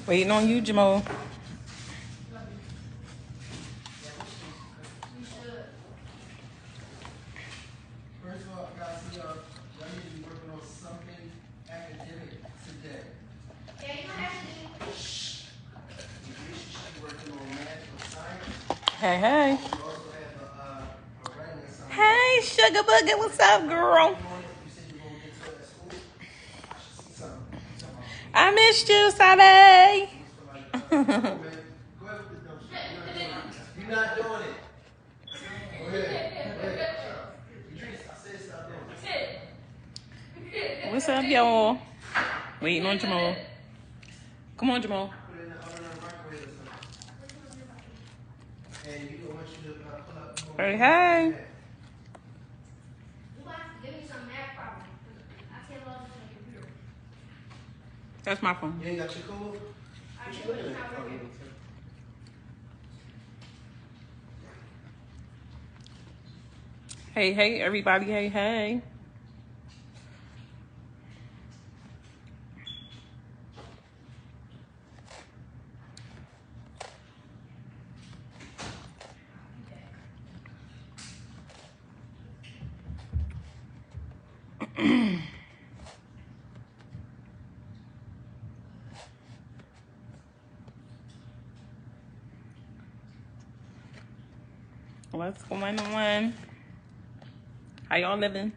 Waiting on you, Jamal. First of all, guys, y'all need to be working on something academic today. Yeah, you don't have to. Shh. You should be working on math or science. Hey, hey. You also have a writing assignment. Hey, Sugar Boogie, what's up, girl? You said you were going to get to it at school. I should see something. I missed you, Sabe. Go ahead with the dumb shit. You're not doing it. Go ahead. Go ahead. Idris, I said stop doing it. What's up, y'all? Waiting on Jamal. Come on, Jamal. Put it in the oven or the microwave or something. And you don't want you to pull up. Hey, hey. You have to give me some math problems. I can't log into the computer. That's my phone. You ain't got your code? What you looking at? Hey, hey, everybody. Hey, hey. What's going on? How y'all living?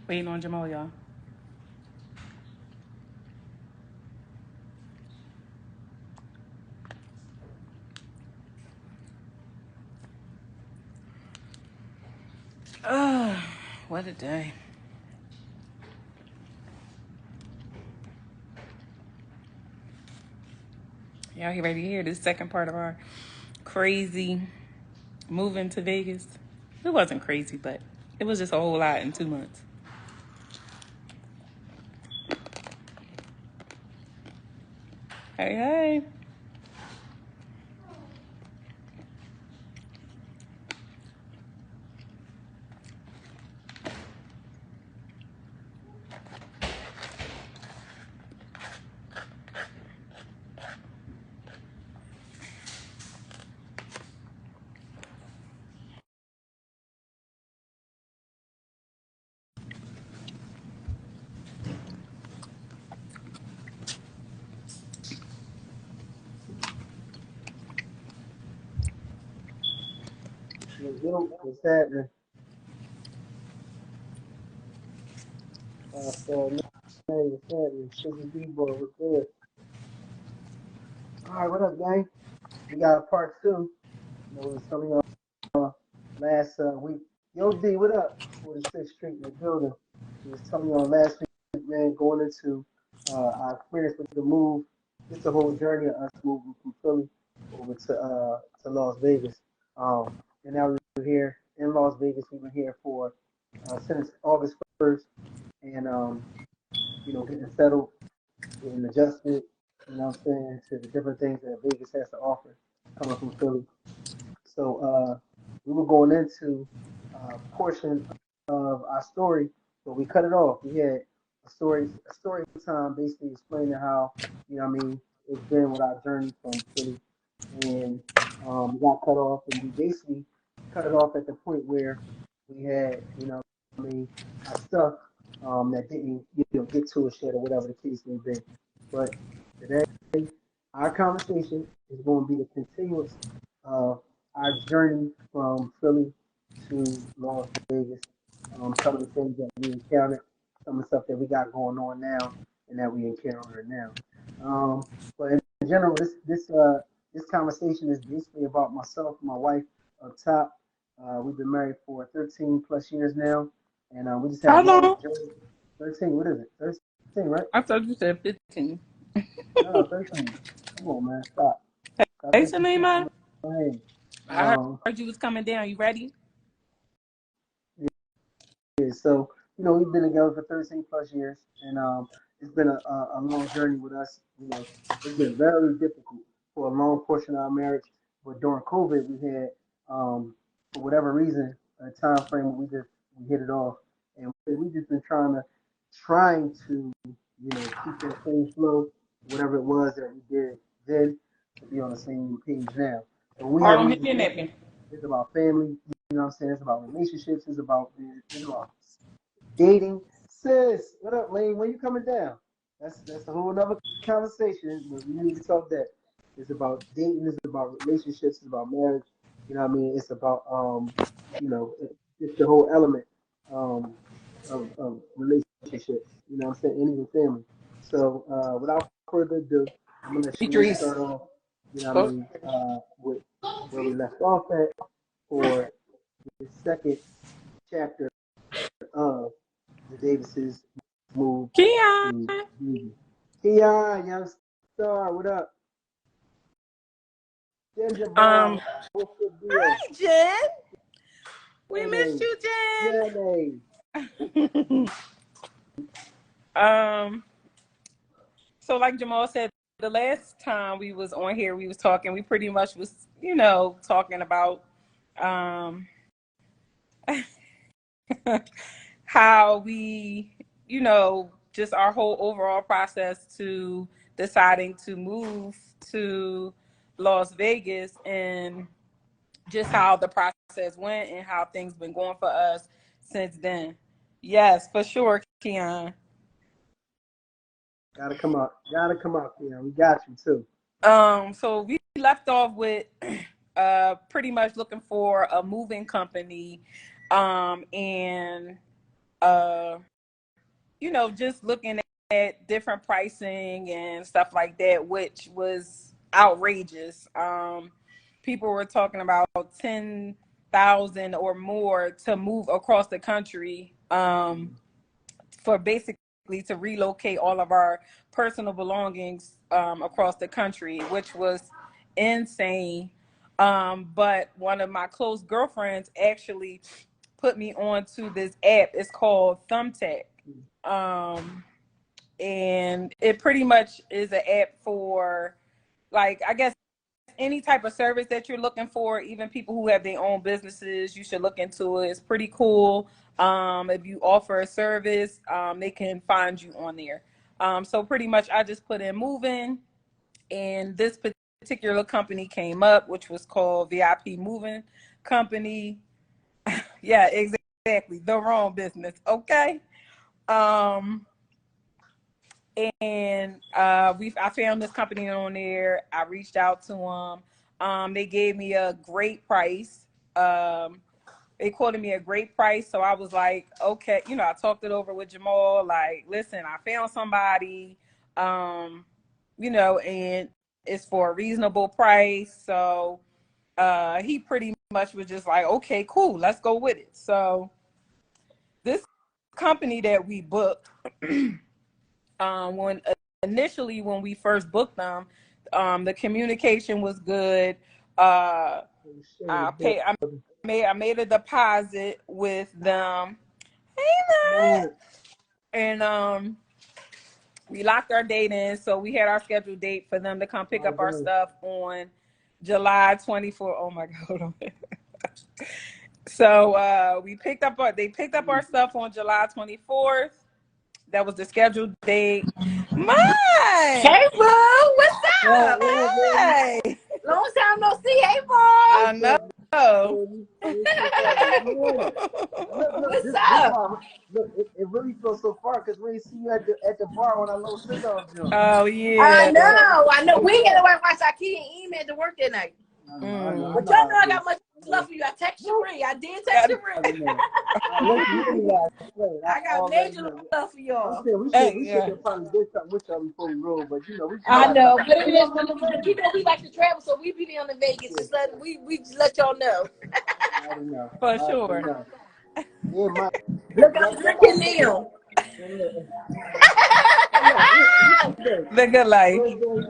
Waiting on Jamal, y'all. What a day. Y'all ready to hear this second part of our crazy moving to Vegas? It wasn't crazy, but it was just a whole lot in 2 months. Hey, hey. What's happening? So, what's happening? Sugar D-Boy, what's good? All right, what up, gang? We got a part two. You know, we was telling you last week. Yo, D, what up? 46th Street in the building. We was telling you on last week, man, going into our experience with the move. Just the whole journey of us moving from Philly over to Las Vegas. And now we're here in Las Vegas. We've been here for since August 1st, and you know, getting settled, getting adjusted. You know what I'm saying, to the different things that Vegas has to offer coming from Philly. So we were going into a portion of our story, but we cut it off. We had a story time, basically explaining how, you know, what I mean, it's been with our journey from Philly, and we got cut off, and we basically cut it off at the point where we had, you know, what I mean, our stuff that didn't, you know, get to us yet, or whatever the case may be. But today, our conversation is going to be the continuance of our journey from Philly to Las Vegas. Some of the things that we encountered, some of the stuff that we got going on now, and that we encounter now. But in general, this conversation is basically about myself and my wife up top. We've been married for 13 plus years now, and we just have How a lot of long? joy. 13, what is it? 13, right? I thought you said 15. No, 13. Come on, man, stop. Stop Hey, disrespecting Salima. my name. I Um, heard you was coming down. You ready? yeah, so you know we've been together for 13 plus years, and it's been a long journey with us. You know, it's been very difficult for a long portion of our marriage. But during COVID, we had, for whatever reason, a time frame where we hit it off, and we just been trying to keep that same flow, whatever it was that we did then, to be on the same page now. So when we have Harlem, these hit your discussions, napkin. it's about family. You know what I'm saying? It's about relationships. It's about dating. Sis, what up, Lane? When you coming down? That's a whole nother conversation. But we need to talk that. It's about dating. It's about relationships. It's about marriage. You know what I mean? It's about it's the whole element um of relationships. You know what I'm saying? And even family. So without further ado, I'm gonna let Shanice Idris. start off. You know what I Oh, mean? With where we left off at for the second chapter of the Davises move Keon. to Jersey. Kia, young star, what up? Ginger Um, Bomb, what's the deal? hi, Jen. We missed Jenny, you, Jenny. Jen. um, so like Jamal said, the last time we was on here, we was talking. We pretty much was, talking about um how we, just our whole overall process to deciding to move to Las Vegas and just how the process went and how things been going for us since then. Yes, for sure, Keon. Gotta come out, Kia. We got you too. So we left off with pretty much looking for a moving company, and uh just looking at different pricing and stuff like that, which was outrageous. People were talking about 10,000 or more to move across the country, for basically to relocate all of our personal belongings across the country, which was insane. But one of my close girlfriends actually put me onto this app. It's called Thumbtack. Um, and it pretty much is an app for, like, I guess any type of service that you're looking for, even people who have their own businesses, you should look into it. It's pretty cool. If you offer a service, they can find you on there. So pretty much I just put in moving, and this particular company came up, which was called VIP Moving Company. Yeah, exactly. The wrong business. Okay. Um, and I found this company on there. I reached out to them. They gave me a great price. They quoted me a great price, so I was like, okay. I talked it over with Jamal. Like, listen, I found somebody, and it's for a reasonable price. So he pretty much was just like, okay, cool, let's go with it. So this company that we booked, when initially when we first booked them, the communication was good. I made a deposit with them. Hey, Man, man. And we locked our date in, so we had our scheduled date for them to come pick all up our done. stuff on July 24th. Oh my God. So they picked up our stuff on July 24th. That was the scheduled date. Mine. Hey, boo, what's What, up? what up, baby? Hey. Long time no see. Hey, boo. I What's know. up, baby? What's up? Man, look, What's this up? why look, it really feels so far because we ain't see you at the bar when I low send off jump. Oh I yeah. know. We ain't gonna watch our kid and email to work that night. I But know y'all how know it I got is. much I love know. for you. I text you free. I did text you I free. know. Listen, you ain't gotta explain. I got All that, major love for I'm y'all. saying we should Yeah. have probably did something with y'all before we roll, but we just I got. know, but When it is y'all come what to it is. But Vegas? you know we like to travel, so we be on the Vegas. Yeah, Just let we just let y'all know. I already know. For I already sure. know. Yeah, my Look, I'm y'all drinking about to now. hold on. What's today? The good life. Thursday.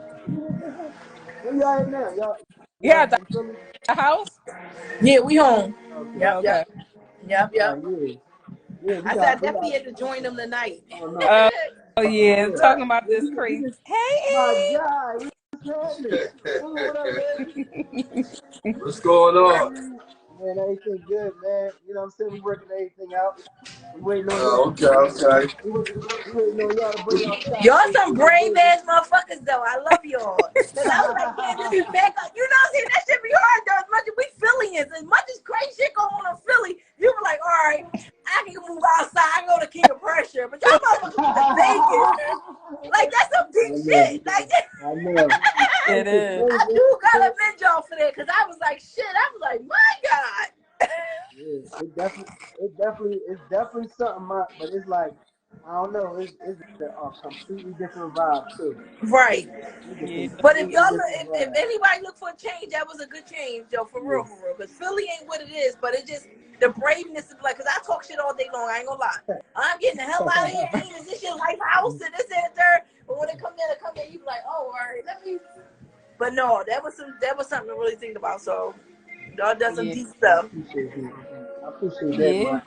Where y'all at now? Y'all Yeah, in Philly? the house. Yeah, we home. Okay. Yep, Okay. yep, yep, yep. Yeah. Yeah, I said I definitely had to join them tonight. oh no. Oh yeah, Yeah. talking about Yeah, this crazy. my Hey, God, what's happening? Oh, what up, man? What's going on? Man, everything good, man. You know what I'm saying? We working everything out. We waiting on y'all. Oh, okay, okay. We waiting on y'all to bring y'all Y'all chocolate some for the brave business. ass motherfuckers though. I love y'all. Cause I was like, man, this is back up. You know what I'm saying? That shit be hard though. As much as we Phillians, as much as crazy shit go on in Philly, you were like, all right, I can move outside, I go to King of Pressure. But y'all motherfuckers went to Vegas. Like that's some deep I know. shit. Like I know. it It's is. I crazy. do gotta commend y'all for that. Cause I was like, shit, I was like, my God. Yeah, it's definitely something, but it's like, I don't know, it's a completely different vibe too. Right. It's a Yeah. But if completely y'all look, different if vibe. anybody look for a change, that was a good change, yo, for Yeah. real, for real. Because Philly ain't what it is, but it just the braveness is like. Because I talk shit all day long. I ain't gonna lie. I'm getting the hell out of here. Ain't is this your life house and this and third? But when it come there, you be like, oh, all right, let me. But no, that was something to really think about. So y'all done some Yeah. deep I stuff. appreciate that. I appreciate that, Yeah. man.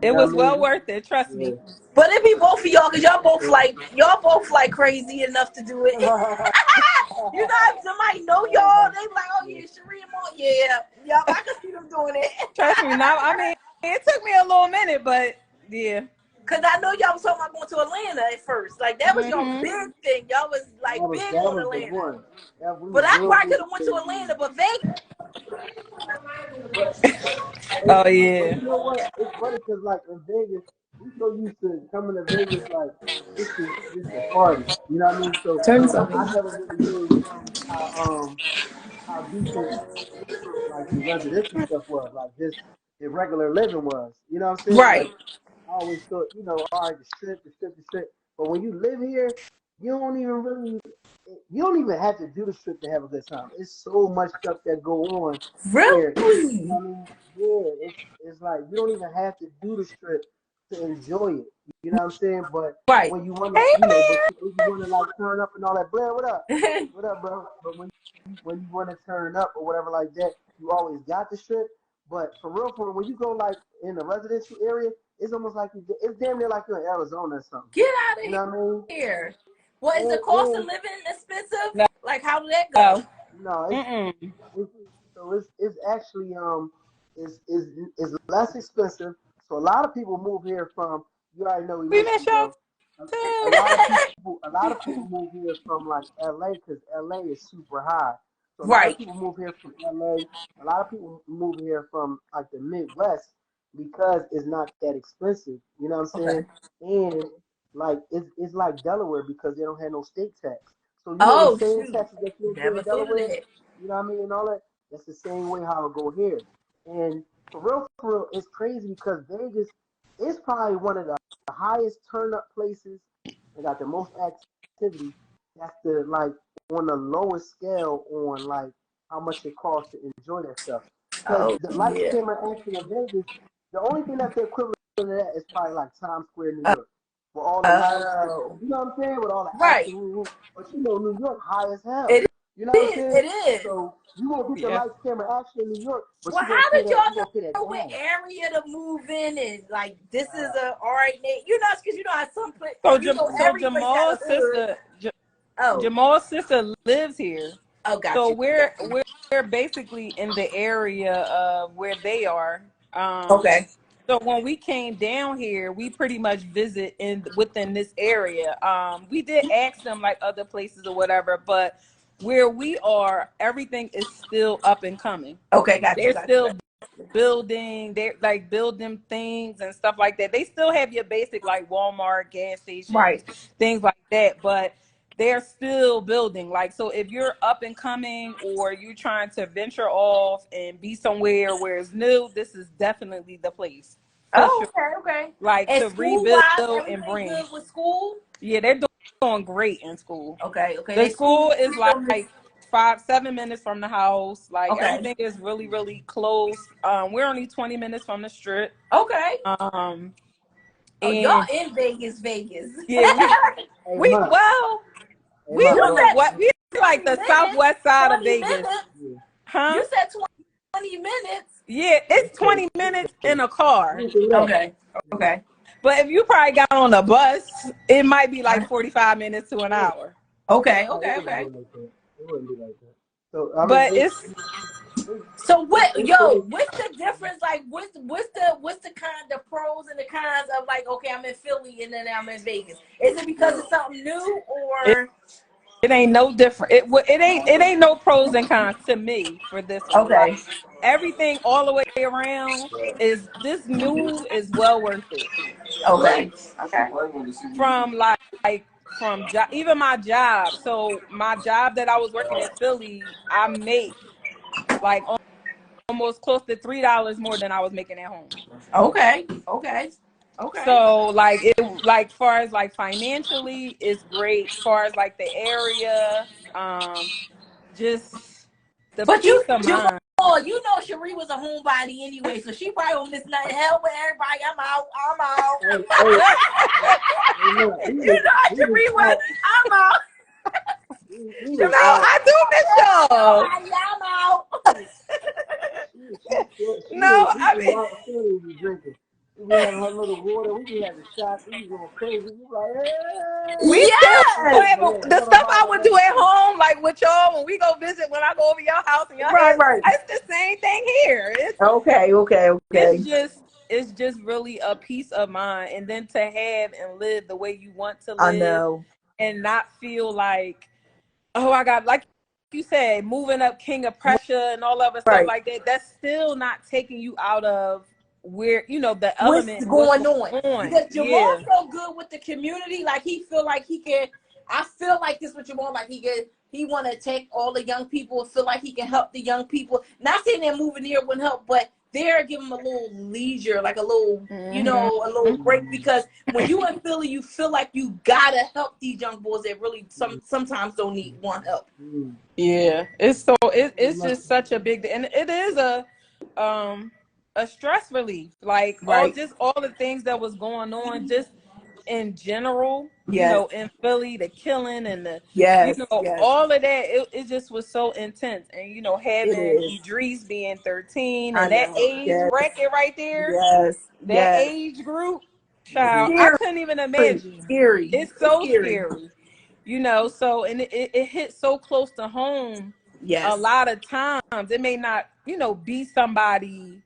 You It know was what I well mean? worth it. Trust Yeah. me. But it be both of y'all, because y'all both like crazy enough to do it. You know, if somebody know y'all, they be like, oh yeah, Sheree Moore, yeah, I can see them doing it. Trust me. Now, I mean, it took me a little minute, but yeah. Cause I know y'all was talking about going to Atlanta at first. Like that was your Mm-hmm. big thing. Y'all was like big That on was the Atlanta. one. That we But was I real probably big. could have went to Atlanta, but Vegas. But Oh but yeah. you know what? It's funny because like in Vegas, we so used to coming to Vegas like just to party. You know what I mean? So Turn something. I never really knew how how decent like the residential stuff was, like just the regular living was. You know what I'm saying? Right. Like I always thought, all right, the strip. But when you live here, you don't even really, you don't even have to do the strip to have a good time. It's so much stuff that go on where, Really? I mean, yeah, it's like you don't even have to do the strip to enjoy it. You know what I'm saying? But Right. when you want to, Hey but when you want to like turn up and all that, Blair, what up? What up, bro? But when you want to turn up or whatever like that, you always got the strip. But for real, when you go like in the residential area, it's almost like it's damn near like you're in Arizona or something. Get out You of know what I mean? here. What is the cost of living expensive? man. Like how did that go? No. No, Mm-mm. it's so it's actually is less expensive. So a lot of people move here from, you already know we We miss miss you, y'all bro. A too. lot of people move here from like LA because LA is super high. So a lot of Right. people move here from LA. A lot of people move here from like the Midwest because it's not that expensive. You know what I'm Okay. saying? And like it's like Delaware because they don't have no state tax. So the Oh same shoot. taxes that you pay Never in thought of Delaware, that. you know what I mean, and all that. That's the same way how it go here. And for real, it's crazy because Vegas is probably one of the highest turn up places and got the most activity. That's the like on the lowest scale on like how much it costs to enjoy that stuff. Because Oh the lights, yeah. camera, action in Vegas, the only thing that's the equivalent to that is probably like Times Square, New Oh. York, with all the lights and Oh. you know what I'm saying, with all the Right. action. But New York high as hell. It You know what I'm is. saying? It is. So you won't get the Yeah. lights, camera, action in New York, but Well, how did you y'all gonna pay that know what down. area to move in and like this is a all right name? You know, because you know how some place, So, so every place got a hood. Oh, Jamal's sister lives here. oh, got So you. we're basically in the area of where they are. Okay. So when we came down here, we pretty much visit within this area. We did ask them like other places or whatever, but where we are, everything is still up and coming. Okay, got you. They're Got you. still building, they're like building things and stuff like that. They still have your basic like Walmart, gas stations, Right. things like that, but they're still building. Like, so if you're up and coming or you're trying to venture off and be somewhere where it's new, this is definitely the place for Oh, sure. okay, okay. Like And to school rebuild wise, and everything bring. good with school? Yeah, they're doing great in school. Okay, okay. The They school school is system is like 5-7 minutes from the house. Like okay. everything is really, really close. We're only 20 minutes from the strip. Okay. Um, Oh, y'all and in Vegas, Vegas. yeah, Hey, we Mutt. well, Hey, we Mutt, You on look. the said what we like 20 the minutes. southwest side of 20 Vegas, minutes. Yeah. huh? You said 20 minutes. Yeah, it's Okay. 20 minutes in a car. Okay, what up? Okay. Okay. But if you probably got on a bus, it might be like 45 minutes to an hour. Okay, No, okay, it okay. wouldn't be like that. It wouldn't be like that. So I mean, But it's So what, it's yo, what's the difference? Like, what's the pros and the cons of like, okay, I'm in Philly and then I'm in Vegas. Is it because it's something new it, or? it ain't no different. It ain't no pros and cons to me for this one. Like Okay, everything all the way around is this move is well worth it. okay, okay. From even my job. So my job that I was working in Philly, I make like almost close to $3 more than I was making at home. Okay, okay, okay. So like far as like financially it's great. Far as like the area, just the But peace of mind. You know, Cherie was a homebody anyway, so she probably don't miss nothing. Hell with everybody. I'm out. I'm out. Hey, You know how Cherie was. I'm out. No, I do miss y'all. I'm out. No, I mean She drinking. We had her little water. We be having shots. We be going crazy. We like, we still Yes. the stuff I would do at home, like with y'all when we go visit, when I go over your house and y'all Right. it's the same thing here. Okay. It's just really a peace of mind, and then to have and live the way you want to I live know. and not feel like, oh, I got, like you said, moving up king of pressure and all other stuff Right. like that. That's still not taking you out of where, the What's element going on? Because Jamal Yeah. felt good with the community. Like he feel like he can. I feel like this with Jamal. Like he want to take all the young people and feel like he can help the young people. Not saying that moving here wouldn't help, but they're giving him a little leisure, like a little, a little break. Because when you in Philly, you feel like you gotta help these young boys that really sometimes don't need one help. Yeah, it's just such a big, and it is a stress relief. Like Right. all the things that was going on, just in general, Yes. in Philly, the killing and the, Yes. all of that, it just was so intense. And, It having is. Idris being 13 I and that know. age Yes. bracket right there, Yes. that age group, child, I Scary. couldn't even imagine. Scary. It's so scary. So, and it hit so close to home. Yes. A lot of times it may not, be somebody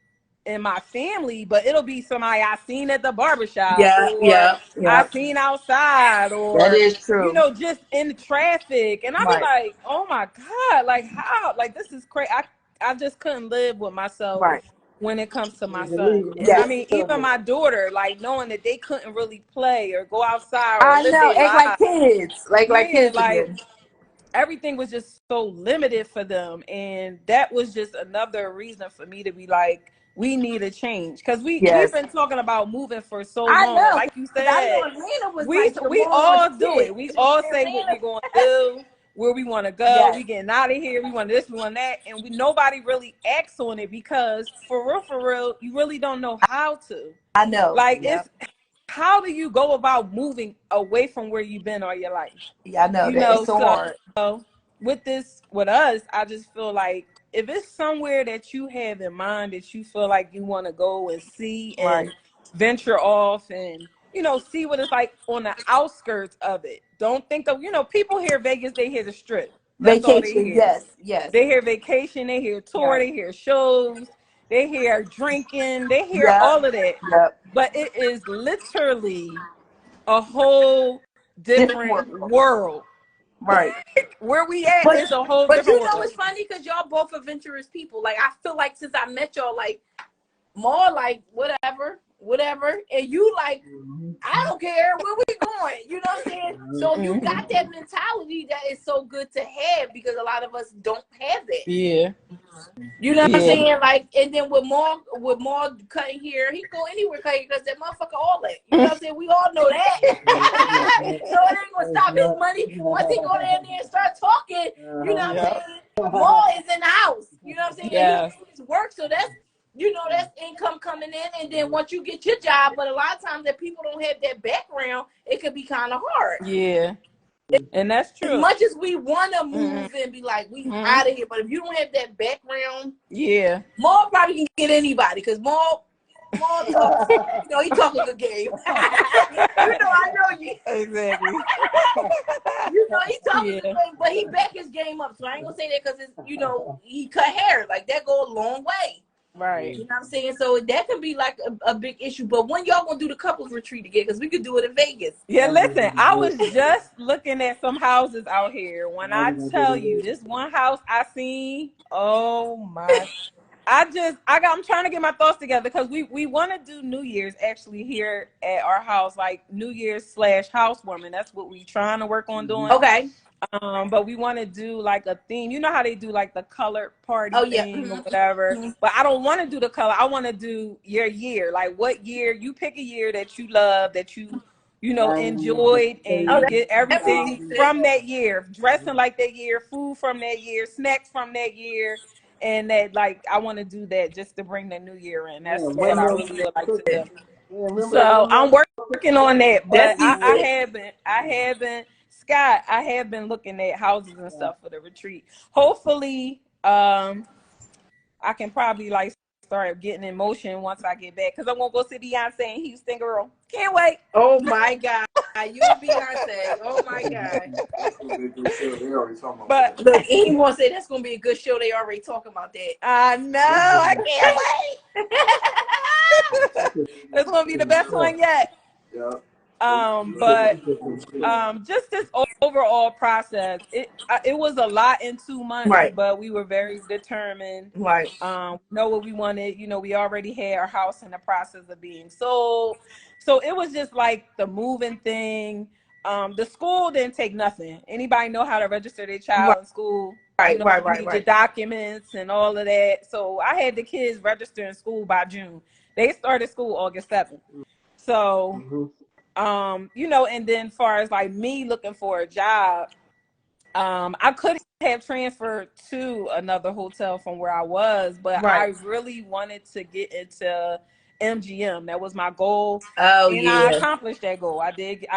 in my family, but it'll be somebody I seen at the barbershop, or I seen outside, or that is true. Just in the traffic, and I'd be like, oh my God, like how, like this is crazy. I just couldn't live with myself when it comes to my son. And I mean, even my daughter, like knowing that they couldn't really play or go outside or live their lives. Like kids, like kids again. Everything was just so limited for them, and that was just another reason for me to be like, we need a change, because we've been talking about moving for so long. Know. Like you said, we all do it. We all say what we're going to do, where we want to go. We getting out of here. We want this, we want that, and nobody really acts on it, because for real, you really don't know how to. I know. Like it's. How do you go about moving away from where you've been all your life? Yeah, I know. It's so hard. With us, I just feel like if it's somewhere that you have in mind that you feel like you want to go and see and venture off and, see what it's like on the outskirts of it. Don't think of, people hear Vegas, they hear the Strip. That's vacation, all they hear. Yes. They hear vacation, they hear tour, they hear shows, they hear drinking, they hear all of that. Yep. But it is literally a whole different world. Right. Where we at is a whole different world. But it's funny because y'all both adventurous people. Like, I feel like since I met y'all, like, more like whatever. And you like, I don't care where we going. You know what I'm saying? So you got that mentality that is so good to have, because a lot of us don't have that. Yeah. You know what I'm saying? Like, and then with more cutting here, he can go anywhere cutting because that motherfucker all that. You know what I'm saying? We all know that. So it ain't gonna stop his money once he go down there and start talking. You know what I'm saying? More is in the house. You know what I'm saying? Yeah. And he work, so that's income coming in, and then once you get your job. But a lot of times that people don't have that background, it could be kind of hard. Yeah. And that's true. As much as we want to move and be like, we out of here, but if you don't have that background, Maul probably can get anybody, because Maul small talk. You know, he talk a good game. I know you. Exactly. You know, he talking Yeah. good game, but he back his game up. So I ain't gonna say that because it's, he cut hair. Like that go a long way. Right. You know what I'm saying? So that can be like a big issue. But when y'all gonna do the couples retreat again? Because we could do it in Vegas. Yeah, listen, I was just looking at some houses out here. When I tell you this one house I seen, oh my, I'm trying to get my thoughts together because we want to do New Year's actually here at our house, like New Year's / housewarming. That's what we trying to work on doing. Okay. But we want to do like a theme. You know how they do like the colored party thing or whatever. Mm-hmm. But I don't want to do the color. I want to do your year. Like what year you pick a year that you love, that you enjoyed, and you get everything from that year. Dressing like that year, food from that year, snacks from that year. And that, like, I want to do that just to bring the new year in. That's what I really would like to do. So I'm working on that, but I haven't, Scott, I have been looking at houses and stuff for the retreat. Hopefully, I can probably like start getting in motion once I get back because I'm gonna go see Beyonce in Houston, girl. Can't wait. Oh my God, you and Beyonce. Oh my God. But look, he wants to say that's gonna be a good show. They already talking about that. I know. I can't wait. It's gonna be the best one yet. Yeah. But just this overall process, it was a lot in 2 months, Right. but we were very determined. Right. Know what we wanted. We already had our house in the process of being sold, so it was just like the moving thing. The school didn't take nothing. Anybody know how to register their child in school? Right. Your documents and all of that. So I had the kids register in school by June. They started school August 7th. So. And then as far as like me looking for a job, I could have transferred to another hotel from where I was, but I really wanted to get into MGM. That was my goal. Oh, and I accomplished that goal. I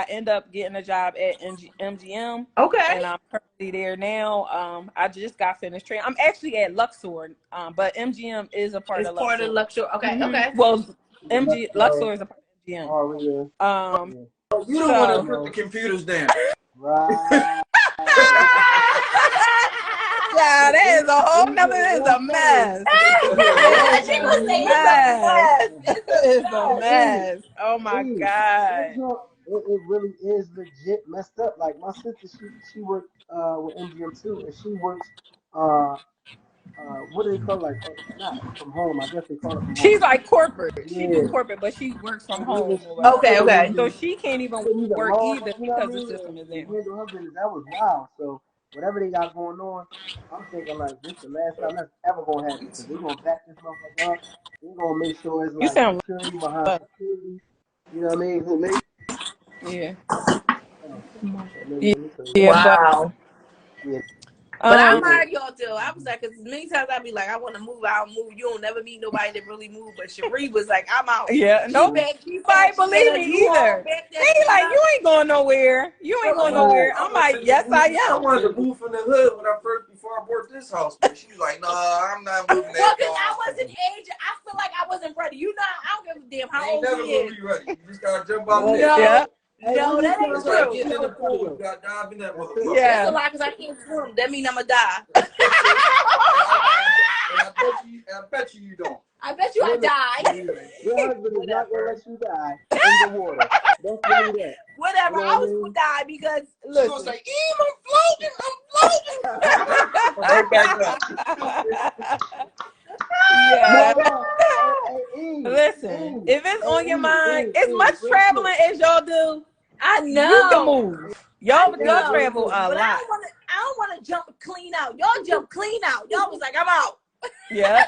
end up getting a job at MGM. Okay. And I'm currently there now. I just got finished training. I'm actually at Luxor, but MGM is a part of Luxor. Part of Luxor. Okay. Mm-hmm. Okay. Well, Luxor is a part of MGM. You don't want to put the computers down. Right. Yeah, that is a whole nother. It's a mess. It's a mess. Oh my God. It really is legit messed up. Like my sister, she worked with MGM too, and she works what do they call it? Like not from home? I guess they call it from home. She's like corporate. She do corporate, but she works from home. Okay. So she can't even work either because the system is there. That was wild. So whatever they got going on, I'm thinking like this is the last time that's ever gonna happen. Because they're gonna back this motherfucker up. They're gonna make sure it's like security behind security. You know what I mean? Wow. Yeah. But I admire y'all too. I was like, because many times I'd be like, I want to move, I'll move. You don't never meet nobody that really move. But Cherie was like, I'm out. Yeah, nobody believe me either. They like, you ain't going nowhere. You ain't going nowhere. I'm like, yes, I am. I wanted to move from the hood before I bought this house. But she was like, no, I'm not moving that. Well, because I wasn't aged. I feel like I wasn't ready. You know, I don't give a damn how old you never he is. gonna be ready. You just gotta jump out there. Yeah. No, that ain't true. Get in the pool. You gotta dive in that motherfucker. Yeah. That's a lie because I can't swim. That means I'm going to die. And I bet you don't. I bet you I die. Your husband is not gonna let you die in the water. Don't believe that. Whatever. I was going to die because, She gonna say, I'm floating. Yeah. Hey, Listen, if it's on your mind, as much traveling as y'all do, I know. you can move. Y'all travel a but lot. I don't want to jump clean out. Y'all jump clean out. Y'all was like, I'm out. Yeah.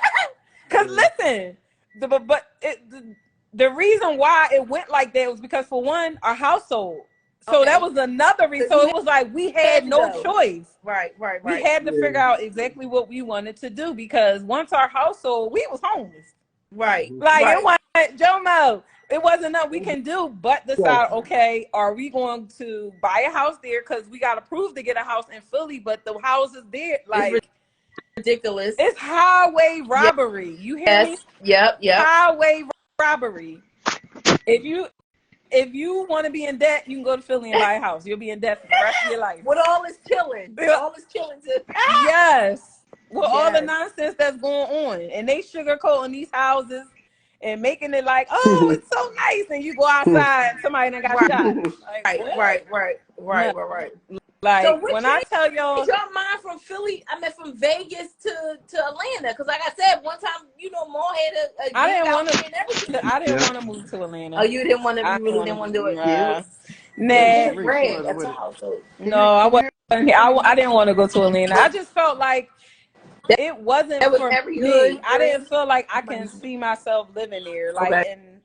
Because listen, the reason why it went like that was because, for one, our house sold. So that was another reason. So it was like we had no choice. Right. We had to figure out exactly what we wanted to do because once our house sold, we was homeless. Right. Like it wasn't, Jomo, it wasn't nothing we can do but decide, okay, are we going to buy a house there? Because we got approved to get a house in Philly, but the houses there, like, it's ridiculous. It's highway robbery. You hear me? Yep. Highway robbery. If you want to be in debt, you can go to Philly and buy a house. You'll be in debt for the rest of your life. With all this killing. All this killing to Yes. With all the Yes. nonsense that's going on. And they sugarcoating these houses and making it like, oh, it's so nice. And you go outside and somebody done got Right. shot. Like, what? Right. Like, So what when I tell Is y'all, your mind from Philly? I mean, from Vegas to Atlanta? Because like I said, one time, Maul had a I didn't gig out want here and everything. I didn't want to move to Atlanta. Oh, you didn't want to? I You really didn't want to do it? Nah. Yeah, Nah. Red, that's all. So No, I wasn't. I didn't want to go to Atlanta. I just felt like it wasn't that was for every me. hood. I didn't feel like I can see myself living there. Like, Okay. and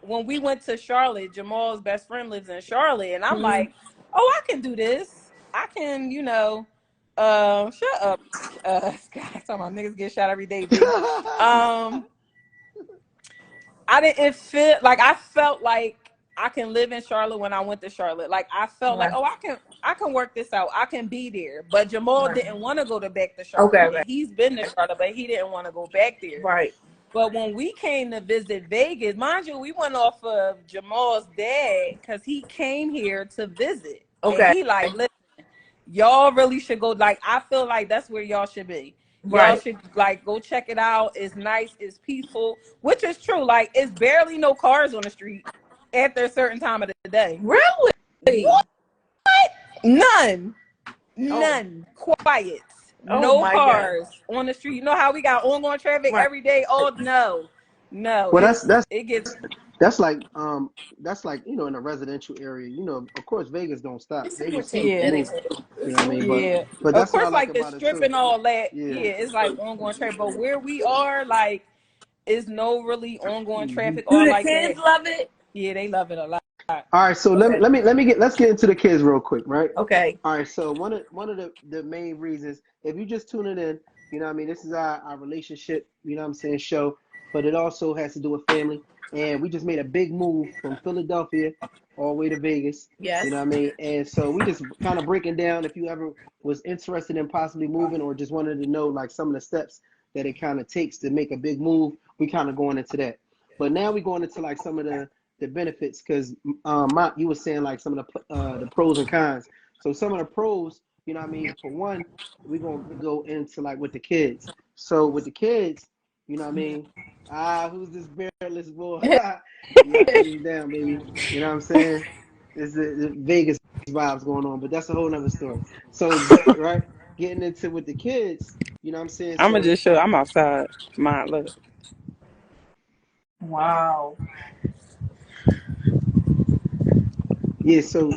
when we went to Charlotte, Jamal's best friend lives in Charlotte, and I'm Mhm. like, oh, I can do this. I can, shut up. Scott, talking about niggas get shot every day. Baby. I didn't feel like I felt like I can live in Charlotte when I went to Charlotte. Like I felt like, oh, I can work this out. I can be there. But Jamal didn't want to go back to Charlotte. Okay. He's been to Charlotte, but he didn't want to go back there. Right. But when we came to visit Vegas, mind you, we went off of Jamal's dad because he came here to visit. Okay. And he like, listen, y'all really should go. Like, I feel like that's where y'all should be. Right. Y'all should like go check it out. It's nice. It's peaceful, which is true. Like, it's barely no cars on the street after a certain time of the day. Really? What? None. Quiet. Oh No my cars on the street. You know how we got ongoing traffic every day? Oh no. Well, It gets that's like in a residential area. Of course Vegas don't stop. Vegas Yeah. you know what I mean? Yeah. But Of that's course, what I like the about it strip too. and all that. Yeah. Yeah, it's like ongoing traffic. But where we are, like, is no really ongoing traffic Do or the like kids that. love it? Yeah, they love it a lot. All right, so let's get into the kids real quick, right? Okay. All right, so one of the main reasons, if you just tuning in, this is our relationship, show, but it also has to do with family. And we just made a big move from Philadelphia all the way to Vegas. Yes. And so we just kind of breaking down if you ever was interested in possibly moving or just wanted to know like some of the steps that it kind of takes to make a big move. We kind of going into that. But now we're going into like some of the benefits because you were saying like some of the pros and cons. So some of the pros, for one, we're going to go into like with the kids. So with the kids, who's this beardless boy? He's down, baby. You know what I'm saying? There's the Vegas vibes going on, but that's a whole nother story. So, right, getting into with the kids, you know what I'm saying? I'm gonna just show. I'm outside. Mine, look. Wow. Yeah. So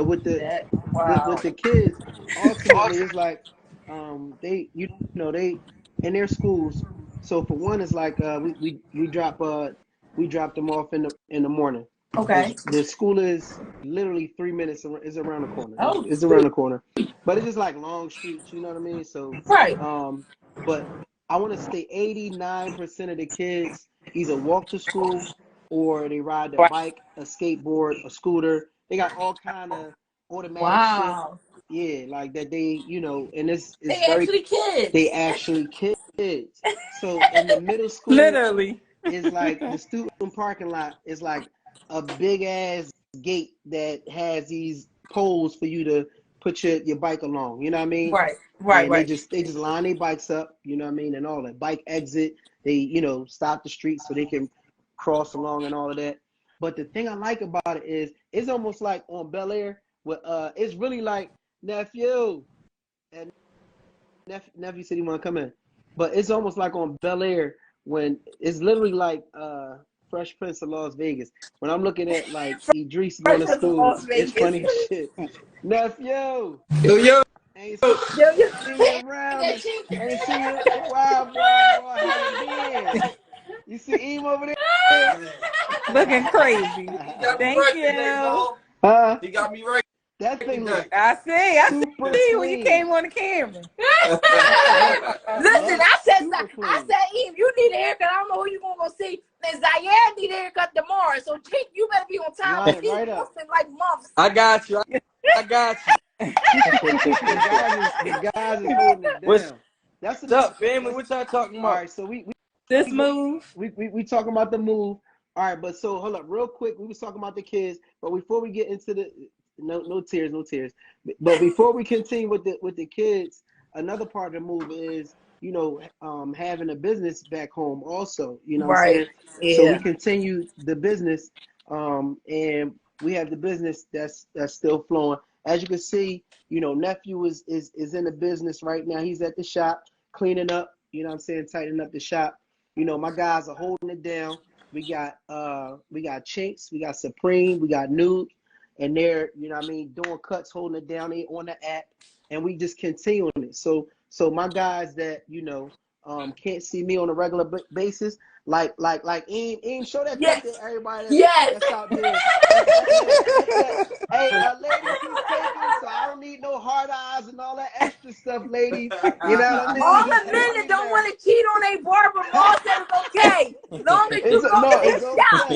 with the kids, ultimately it's like they in their schools. So for one, it's like we drop them off in the morning. Okay. The school is literally 3 minutes. It's around the corner. Oh, It's around the corner, but it's just like long streets. You know what I mean? So right. but I want to say 89% of the kids either walk to school or they ride a bike, a skateboard, a scooter. They got all kind of automatic shit. Yeah, like that they, and it's They very actually kids. They actually kids. So in the middle school, Literally, it's like the student parking lot is like a big ass gate that has these poles for you to put your bike along. You know what I mean? Right. They just line their bikes up. You know what I mean? And all that bike exit. They stop the street so they can cross along and all of that. But the thing I like about it is it's almost like on Bel Air. It's really like nephew, and nephew said he want to come in, but it's almost like on Bel Air when it's literally like Fresh Prince of Las Vegas. When I'm looking at like Idris going to school, it's funny as shit. Nephew, Yo. Ain't seen you around. Ain't seen you. Wow, boy, how you been? You see Eve over there? looking crazy. Thank you. He got me right. That thing looks I see clean. when you came on the camera. Listen, I said, Eve, you need a haircut. I don't know who you gonna go see. And Zaire need a haircut tomorrow. So Jake, you better be on time. Right, right up. Like months. I got you. The guys is holding it down. What's up, family? What y'all talking about? All right, so we this move. We talking about the move. All right, but so hold up, real quick. We was talking about the kids, but before we get into the no tears. But before we continue with the kids, another part of the move is having a business back home also. You know what I'm saying? So we continue the business, and we have the business that's still flowing. As you can see, nephew is in the business right now. He's at the shop cleaning up. You know what I'm saying? Tightening up the shop. My guys are holding it down. We got Chinks, we got Supreme, we got Nude, and they're doing cuts, holding it down. They on the app, and we just continuing it. So my guys that can't see me on a regular basis, like Aim, show that cut to everybody that's out there. Hey, ladies, keep taking, so I don't need no hard eyes and all that extra stuff, ladies. You know what I mean? All the men that don't want to cheat on their barber, all said it's okay. Long as you go to his shop.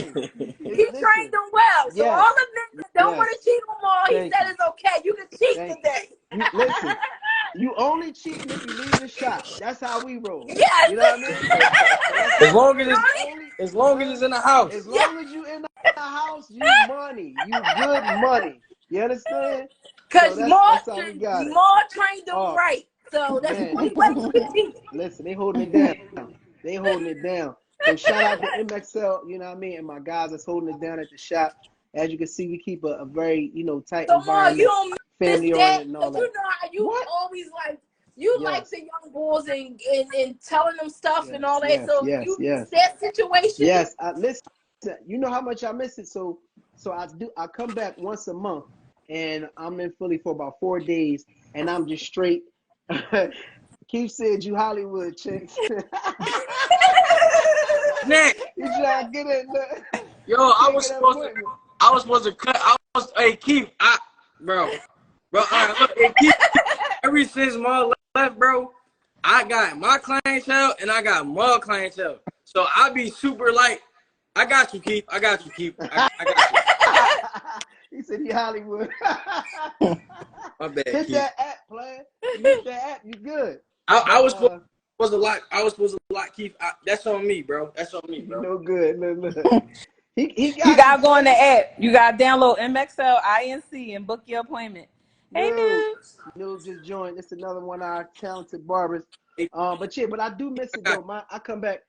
He trained them well. So all the men that don't want to cheat on Maul, he said it's okay. You can cheat today. Listen, you only cheating if you leave the shop. That's how we roll. Yes. You know what I mean? As long as it's in the house. As long as you in the house, you money. You good money. You understand? Because Maul trained them right. So that's the only way you can cheat. Listen, they holding it down. They holding it down. So shout out to MXL, you know what I mean, and my guys that's holding it down at the shop. As you can see, we keep a very, tight environment. You don't family oriented and all that. You know how you always like like the young bulls and telling them stuff and all that. So that situation. Yes, listen. You know how much I miss it. So I come back once a month, and I'm in Philly for about 4 days, and I'm just straight. Keith said you Hollywood chicks. Nick, you trying to get it? Yo, I was supposed to cut. Hey Keith, bro. All right, look, hey, Keith, ever since Maul left, bro, I got my clientele and I got Maul clientele. So I be super like, I got you, Keith. I got you. He said he Hollywood. My bad, Hit Keith. that app, player. You hit that app, you good. I was supposed to lock Keith. That's on me, bro. No good. Look. You gotta go on the app. You gotta download MXL INC and book your appointment. Hey, News just joined. It's another one of our talented barbers. But I do miss it though. I come back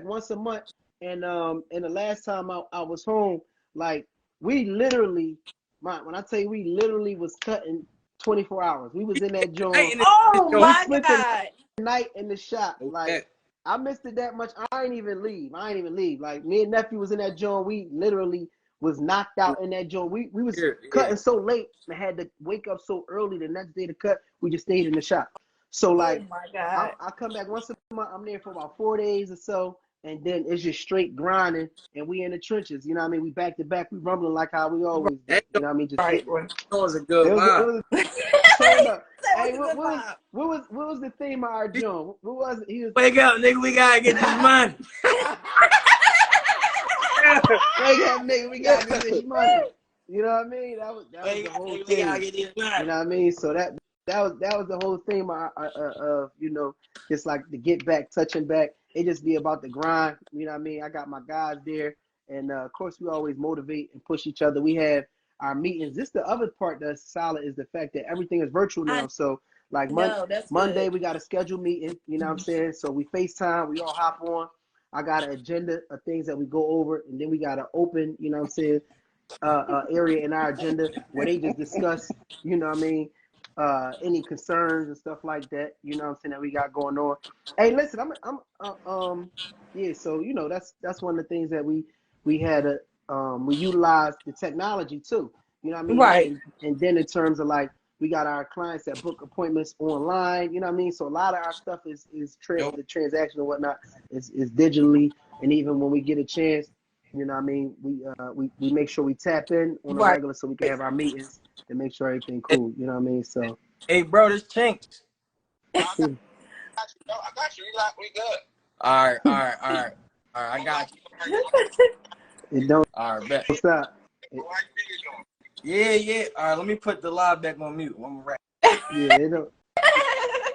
once a month, and the last time I was home, like we literally, when I tell you we literally was cutting 24 hours. We was in that joint. Oh my God! The night in the shop, like. I missed it that much. I ain't even leave. Like me and nephew was in that joint. We literally was knocked out in that joint. We was cutting so late and had to wake up so early the next day to cut. We just stayed in the shop. So like, oh my God. I come back once a month. I'm there for about 4 days or so, and then it's just straight grinding. And we in the trenches. You know what I mean? We back to back. We rumbling like how we always do. You know what I mean? Just that was a good one. Hey, what was the theme of our joint? What was it? He was wake up, nigga. We gotta get this money. Wake up, nigga. We gotta get this money. You know what I mean? That was the whole thing. You know what I mean? So that was the whole theme of just like the get back, touching back. It just be about the grind. You know what I mean? I got my guys there, and of course we always motivate and push each other. We have our meetings. This the other part that's solid is the fact that everything is virtual now. So like Monday we got a scheduled meeting, you know what I'm saying? So we FaceTime, we all hop on. I got an agenda of things that we go over, and then we got an open, you know what I'm saying, area in our agenda where they just discuss, you know what I mean, any concerns and stuff like that, you know what I'm saying, that we got going on. Hey, listen, so that's one of the things that we had we utilize the technology too, you know what I mean? Right. And then in terms of like, we got our clients that book appointments online, you know what I mean? So a lot of our stuff is the transaction and whatnot is digitally, and even when we get a chance, you know what I mean, we make sure we tap in on a regular so we can have our meetings and make sure everything cool, you know what I mean? So hey bro, this Chinks. I got you. We good. All right. I got you. It don't All right, bet. stop. Yeah. All right, let me put the live back on mute. I'm rap. Yeah, it don't.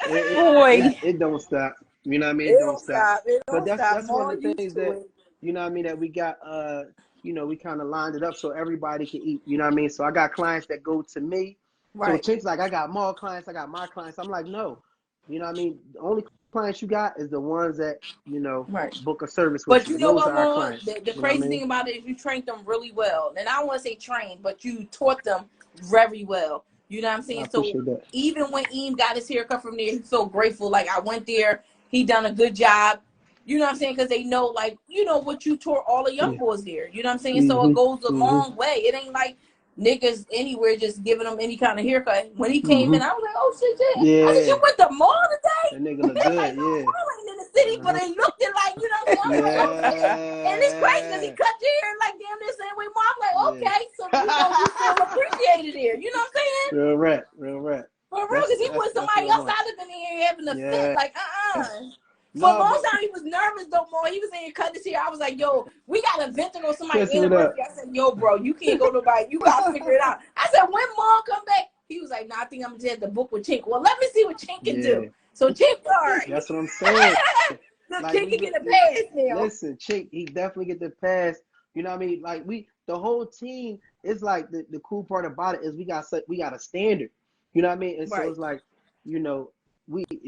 Boy. It don't stop. You know what I mean? It Don't don't stop. stop. It But don't stop. that's one More of the used things to that, it. you know what I mean, that we got, you know, we kind of lined it up so everybody can eat. You know what I mean? So I got clients that go to me. So Right. Chink's like, I got more clients, I got my clients. I'm like, no. You know what I mean? The only clients you got is the ones that, you know, Right. book a service with But you. you And know those what, are our Lauren? clients. The You know what I crazy mean? thing about it is you trained them really well. And I don't want to say trained, but you taught them very well. You know what I'm I saying? So appreciate that. even when Eam got his haircut from there, he's so grateful. Like, I went there, he done a good job. You know what I'm saying? Because they know, like, you know what you taught all the young Yeah. boys there. You know what I'm saying? So it goes a long way. It ain't like niggas anywhere just giving them any kind of haircut. When he came in, I was like, oh shit, shit. I said, Yeah. you went to mall today? That nigga look Like, good. no, Yeah. mall ain't in the city, but they looked it like, you know what I'm saying? I'm like, oh shit. And it's crazy because he Yeah. cut your hair like damn near same way. Mom, I'm like, Yeah. okay, so you know you feel appreciated here. You know what I'm saying? Real rap. Real rap. For real, because he was That's somebody what I else, want. I'd have been in here having a fit. Yeah. Like, For a No, long but time, he was nervous though, more. He was in here cutting his hair. I was like, yo, we got a event to go somebody's Chris, what up? anniversary. I said, yo, bro, you can't go nobody. You got to figure it out. I said, when Mom come back? He was like, nah, I think I'm just at the book with Chink. Well, let me see what Chink can Yeah. do. So Chink, all right. That's what I'm saying. Look, Like, Chink we can get a get, pass now. listen, Chink, he definitely get the pass. You know what I mean? Like, the whole team is like, the cool part about it is we got a standard. You know what I mean? And so Right. it's like, you know,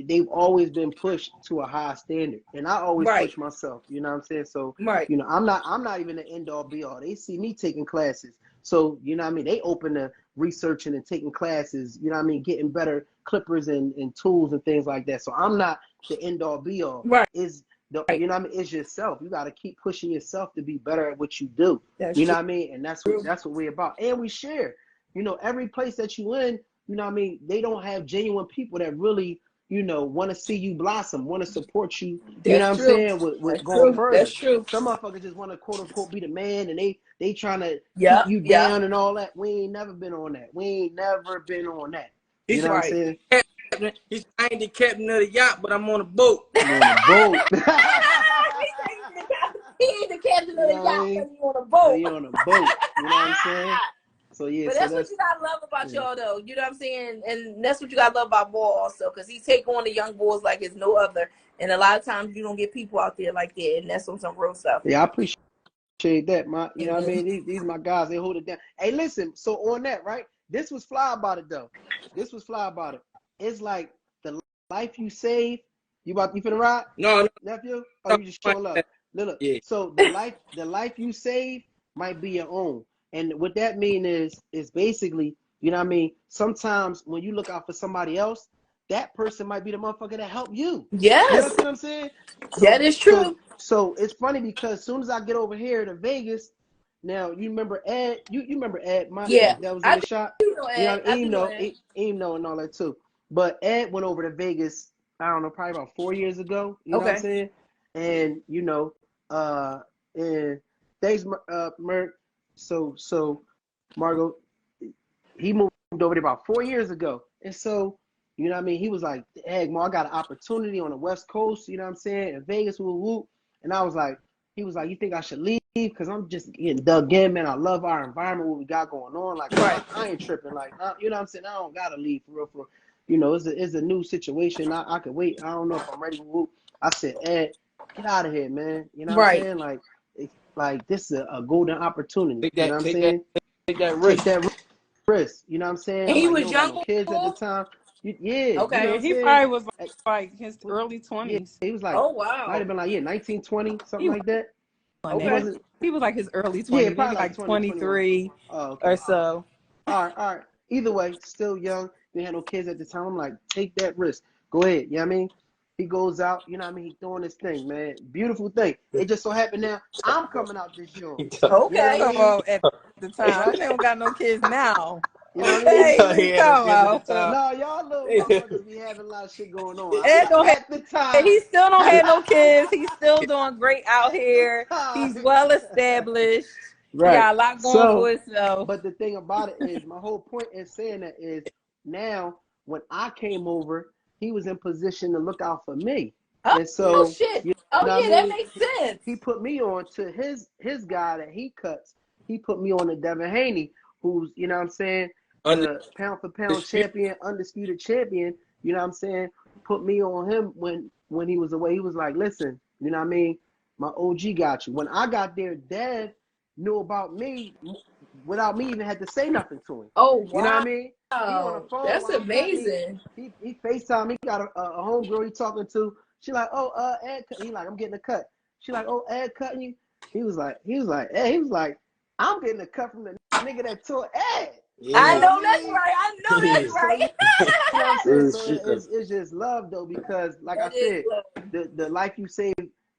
they've always been pushed to a high standard, and I always Right. push myself. You know what I'm saying? So, Right. you know, I'm not even the end all be all. They see me taking classes, so you know what I mean. They open to researching and taking classes. You know what I mean, getting better clippers and tools and things like that. So I'm not the end all be all. Right. You know what I mean? It's yourself. You got to keep pushing yourself to be better at what you do. That's you know true. what I mean? And that's what we're about. And we share. You know, every place that you in, you know what I mean, they don't have genuine people that really, you know, want to see you blossom, want to support you. You know what I'm saying? With going further. That's true. Some motherfuckers just want to quote unquote be the man, and they trying to Yep, keep you yep. down and all that. We ain't never been on that. We ain't never been on that. You He's know what I'm right. saying? I ain't the captain of the yacht, but I'm on a boat. I'm on a boat. He ain't the captain of the You know what I yacht, mean? but he on a boat. He on a boat. You know what I'm saying? So yeah, But so that's what you gotta love about y'all, though. You know what I'm saying? And that's what you gotta love about Ball also, because he take on the young boys like it's no other. And a lot of times you don't get people out there like that, and that's on some real stuff. Yeah, I appreciate that, you know what I Mhm. mean? These my guys, they hold it down. Hey, listen, so on that, right? This was fly about it though. This was fly about it. It's like the life you save. You finna ride? No, Nephew? Oh, you just showing love. Look. yeah. So the life you save might be your own. And what that mean is basically, you know what I mean? Sometimes when you look out for somebody else, that person might be the motherfucker that help you. Yes. You understand what I'm saying? That is true. So it's funny because as soon as I get over here to Vegas, now you remember Ed? You remember Ed? Yeah. That was in the shop. You know, Ed. I do know Ed. Aim know and all that too. But Ed went over to Vegas. I don't know, probably about 4 years ago. You know what I'm saying? And you know, and thanks, Merk. So Margot, he moved over there about 4 years ago, and so. You know what I mean? He was like, hey, Mo, I got an opportunity on the West Coast, you know what I'm saying? In Vegas, whoop, whoop. And I was like, he was like, you think I should leave? Because I'm just getting dug in, man. I love our environment, what we got going on. Like, I ain't tripping. Like, you know what I'm saying? I don't got to leave for real, for real. You know, it's a new situation. I could wait. I don't know if I'm ready. Whoop. I said, Ed, get out of here, man. You know what I'm saying? Like this is a golden opportunity. You know what I'm saying? Take that risk. You know what I'm saying? And he I'm like, was you don't got young no kids at the time. You know what Yeah, I'm he saying? probably was like his early Yeah, 20s. he was like, Oh, wow. might have been like, 19, 20, something He was like that. Okay. He wasn't. He was like his early 20s, Yeah, maybe probably like like 20, 21. 23 Oh, okay. or so. All right. Either way, still young. Didn't have no kids at the time. I'm like, take that risk. Go ahead. You know what I mean? He goes out, you know what I mean? He's doing this thing, man. Beautiful thing. It just so happened now I'm coming out this year. Okay. You know what I mean? Well, at the time, Right? they don't got no kids now. You know what I Hey, mean? what you talking about? No, y'all little motherfuckers be having a lot of shit going on. Ed don't have, At the time. he still don't have no kids. He's still doing great out here. He's well established. Right. He got a lot going for himself. But the thing about it is, my whole point in saying that is now when I came over, he was in position to look out for me. Oh, And so, shit. you Oh, know yeah, what I that mean? makes sense. He put me on to his guy that he cuts. He put me on to Devin Haney, who's, you know what I'm saying, the pound for pound champion, undisputed champion, you know what I'm saying? Put me on him when when he was away. He was like, listen, you know what I mean? My OG got you. When I got there, Dev knew about me without me even had to say nothing to him. Oh, You know what I wow. mean? He on the phone That's while he cut me. amazing. He FaceTime. He got a homegirl he talking to. She like, oh, Ed. He like, I'm getting a cut. She like, oh, Ed cutting you. He was like, I'm getting a cut from the nigga that tore Ed. I Yeah. know that's right. I know that's So right. you know what I'm saying? Real So shit, though. it's just love though, because like I That is said, love. the life you save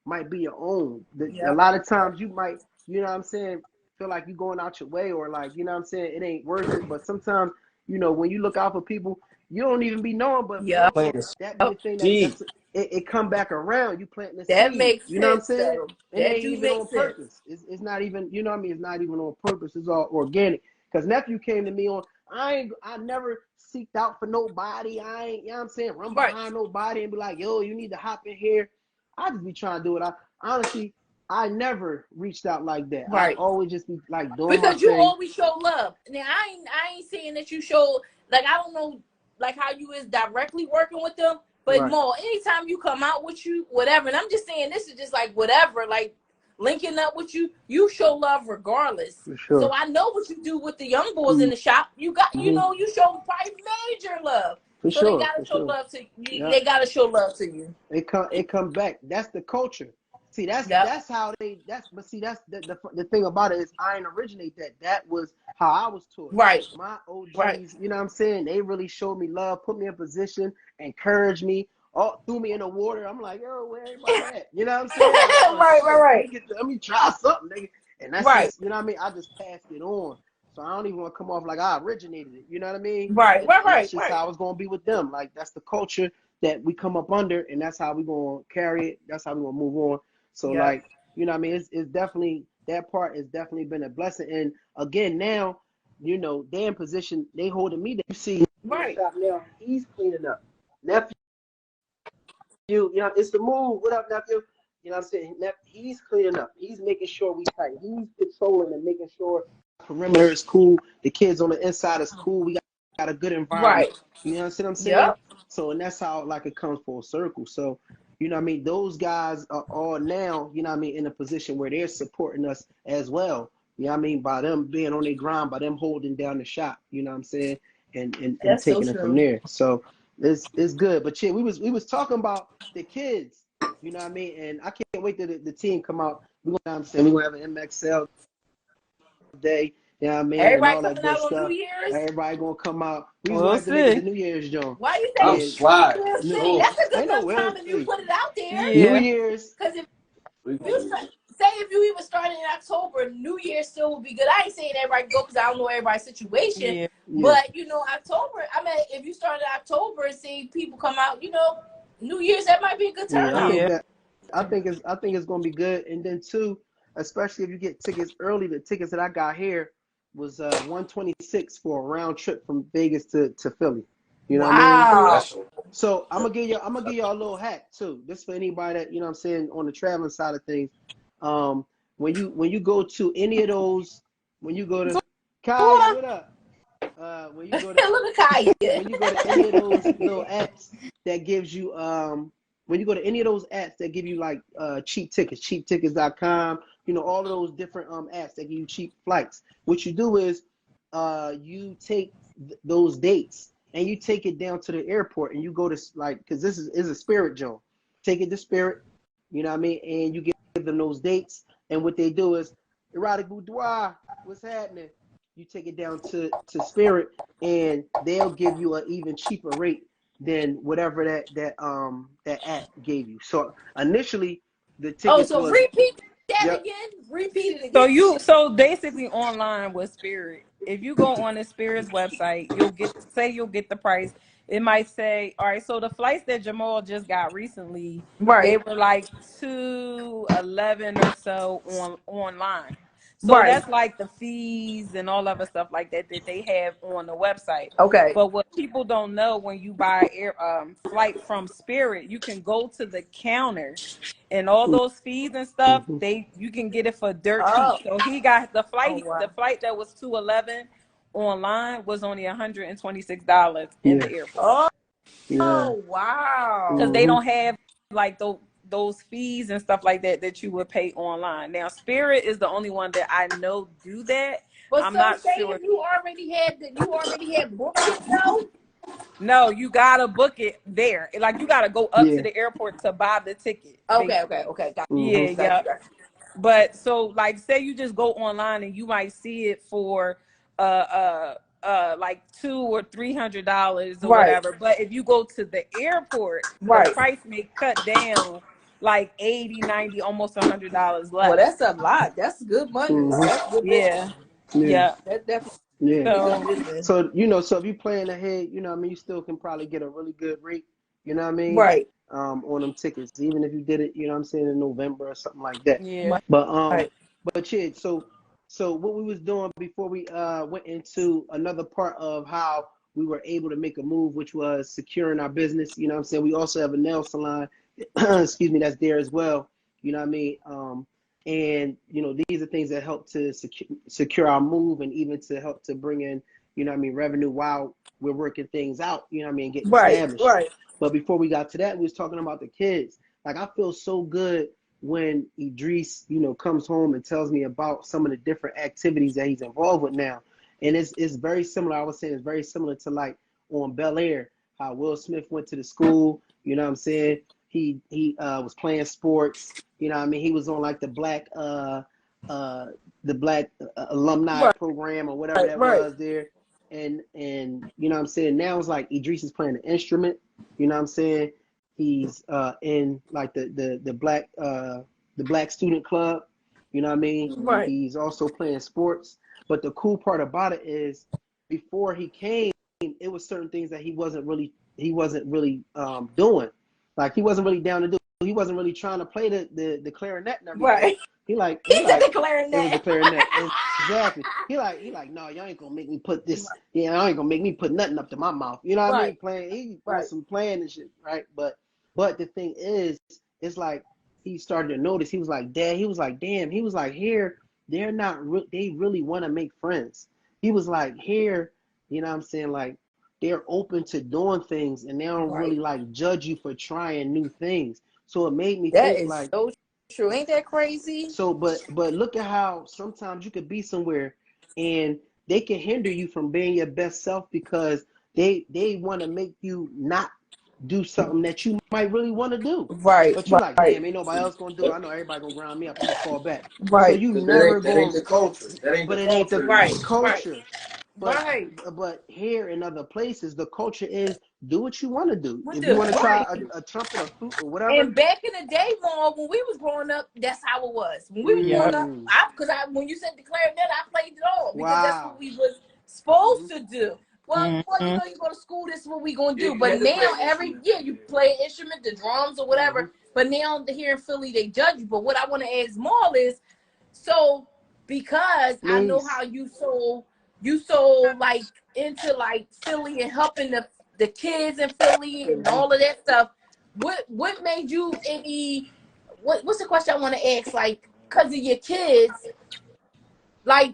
might be your own. A Yep. lot of times you might, you know what I'm saying, feel like you're going out your way, or like, you know what I'm saying, it ain't worth it. But sometimes, you know, when you look out for people, you don't even be knowing, but Yep. Playing also the that be the thing seed. it come back around. You planting the That seed. makes You know what I'm sense, saying? though. And it That ain't do even make on sense. purpose. It's not even, you know what I mean? It's not even on purpose. It's all organic. Because nephew came to me on, I never seeked out for nobody. I ain't, you know what I'm saying, run Right. behind nobody and be like, yo, you need to hop in here. I just be trying to do it. Honestly, I never reached out like that. I Right. always just be like doing my Because you thing. always show love. Now I ain't saying that you show, like, I don't know like how you is directly working with them, but Right. more anytime you come out with you, whatever. And I'm just saying this is just like whatever, like linking up with you, you show love regardless. For sure. So I know what you do with the young boys Mhm. in the shop. You got, you Mhm. know, you show probably major love. For So sure. they gotta For show sure. love to you. Yeah. They gotta show love to you. It come back. That's the culture. See, Yep. that's how but see, that's the thing about it is I ain't originate that. That was how I was taught. Right. My OGs, Right. you know what I'm saying? They really showed me love, put me in position, encouraged me, all threw me in the water. I'm like, yo, where everybody at? You know what I'm saying? Like, oh, Right, shit, right. let me try something, nigga. And that's Right. just, you know what I mean? I just passed it on. So I don't even want to come off like I originated it. You know what I mean? Right. And Right. that's Right. just how it's gonna be with them. Like that's the culture that we come up under, and that's how we gonna carry it. That's how we gonna move on. So Yep. like, you know what I mean? It's definitely, that part has definitely been a blessing. And again, now, you know, they're in position, they holding me. You see, Right. shop now, he's cleaning up. Nephew, you know, it's the move. What up, nephew? You know what I'm saying? He's cleaning up. He's making sure we tight. He's patrolling and making sure the perimeter is cool. The kids on the inside is cool. We got a good environment. Right. You know what I'm saying? Yep. So, and that's how like it comes full circle. So, you know what I mean? Those guys are all now, you know what I mean, in a position where they're supporting us as well. You know what I mean? By them being on their grind, by them holding down the shop, you know what I'm saying? And That's so taking it from true. there. So it's good. But yeah, we was talking about the kids, you know what I mean? And I can't wait till the team come out. We're gonna have an MXL day, you know what I mean? And Everybody all that coming good out on stuff. New Year's. Everybody gonna come out. We was We'll gonna have to make it the see. New Year's, John. Why you I'm say Yeah, slide. we'll see? No. That's a good ain't no enough time we'll if you see. put it out there. New Yeah. Year's. Because if We you gonna say if you even started in October, New Year still would be good. I ain't saying everybody go because I don't know everybody's situation. Yeah. Yeah. But you know, October. I mean, if you started in October and see people come out, you know, New Year's that might be a good Yeah, turnout. Yeah. I think it's gonna be good. And then too, especially if you get tickets early, the tickets that I got here was $126 for a round trip from Vegas to Philly. You know what I mean? Wow. special. So I'm gonna give you a little hack too. This for anybody that, you know what I'm saying, on the traveling side of things. When you go to any of those, when you go to Kaya, what up? When you go to Look at Kaya. when you go to any of those little apps that gives you when you go to any of those apps that give you like cheap tickets, cheaptickets.com, you know, all of those different apps that give you cheap flights. What you do is you take those dates and you take it down to the airport and you go to, like, because this is a Spirit zone. Take it to Spirit, you know what I mean, and you give them those dates. And what they do is, erotic boudoir, what's happening? You take it down to Spirit, and they'll give you an even cheaper rate than whatever that app gave you. So initially, the Oh, tickets so was, repeat that yep. again. Repeat it So again. so basically online with Spirit, if you go on the Spirit's website, you'll get the price. It might say, all right, so the flights that Jamal just got recently, they Right. were like 211 or so online. So Right. that's like the fees and all other stuff like that they have on the website. Okay. But what people don't know, when you buy flight from Spirit, you can go to the counter and all those fees and stuff, you can get it for dirt cheap. Oh. So he got the Oh flight wow. that was 211 online was only $126 in Yeah, the airport. Oh. yeah. Oh wow. Because they don't have like those fees and stuff like that you would pay online. Now, Spirit is the only one that I know do that. But I'm so not say sure. if you already had booked it though. No, you gotta book it there. Like you gotta go up to the airport to buy the ticket. Okay. Got Yeah, got yeah. got But so like say you just go online and you might see it for like $200 or $300 or whatever. But if you go to the airport, the price may cut down like 80, 90, almost $100 less. Well, that's a lot. That's good money. That's good business. Yeah. That's definitely So good business. So so if you plan ahead, you know what I mean, you still can probably get a really good rate, you know what I mean? Right. On them tickets, even if you did it, you know what I'm saying, in November or something like that. yeah. But Right. but yeah, so what we was doing before we went into another part of how we were able to make a move, which was securing our business, you know what I'm saying? We also have a nail salon, excuse me, that's there as well, you know what I mean? And you know, these are things that help to secure our move, and even to help to bring in, you know what I mean, revenue while we're working things out, you know what I mean, getting established. Right. But before we got to that, we was talking about the kids. Like, I feel so good when Idris, you know, comes home and tells me about some of the different activities that he's involved with now. And it's very similar. I was saying it's very similar to like on Bel Air, how Will Smith went to the school, you know what I'm saying? He was playing sports, you know what I mean? He was on like the black alumni program or whatever that was there. And you know what I'm saying? Now it's like Idris is playing an instrument, you know what I'm saying? He's in like the black student club, you know what I mean? Right. He's also playing sports. But the cool part about it is, before he came, it was certain things that he wasn't really doing. Like, he wasn't really down to do. He wasn't really trying to play the clarinet and everything. Right. He like the clarinet. It was the clarinet. Exactly. He like, no, y'all ain't gonna make me put this. Yeah, y'all ain't gonna make me put nothing up to my mouth. You know what I mean? Playing. He was some playing and shit, right? But the thing is, it's like he started to notice. He was like, Dad. He was like, damn. He was like, here, they're not. They really want to make friends. He was like, here, you know what I'm saying? Like, they're open to doing things, and they don't really like judge you for trying new things. So it made me think, like, so true. Ain't that crazy? so, but look at how sometimes you could be somewhere and they can hinder you from being your best self, because they want to make you not do something that you might really want to do. Right. But you're like, damn, ain't nobody else gonna do it. I know everybody gonna ground me up. I'm gonna fall back. Right. So you never That ain't the culture. That ain't but the it ain't culture. the culture. Right. But here in other places, the culture is do what you want to do. What If do? you want to try Right. a trumpet or flute or whatever. And back in the day, Mom, when we was growing up, that's how it was. When we was growing up, when you said the clarinet, I played it all because that's what we was supposed to do. Well, you know, you go to school, this is what we gonna do. But now every year you play an instrument, the drums or whatever. But now here in Philly, they judge you. But what I want to ask Maul is, so because I know how you so like into like Philly and helping the kids in Philly and all of that stuff. What made you any? What's the question I want to ask? Like, cause of your kids, like,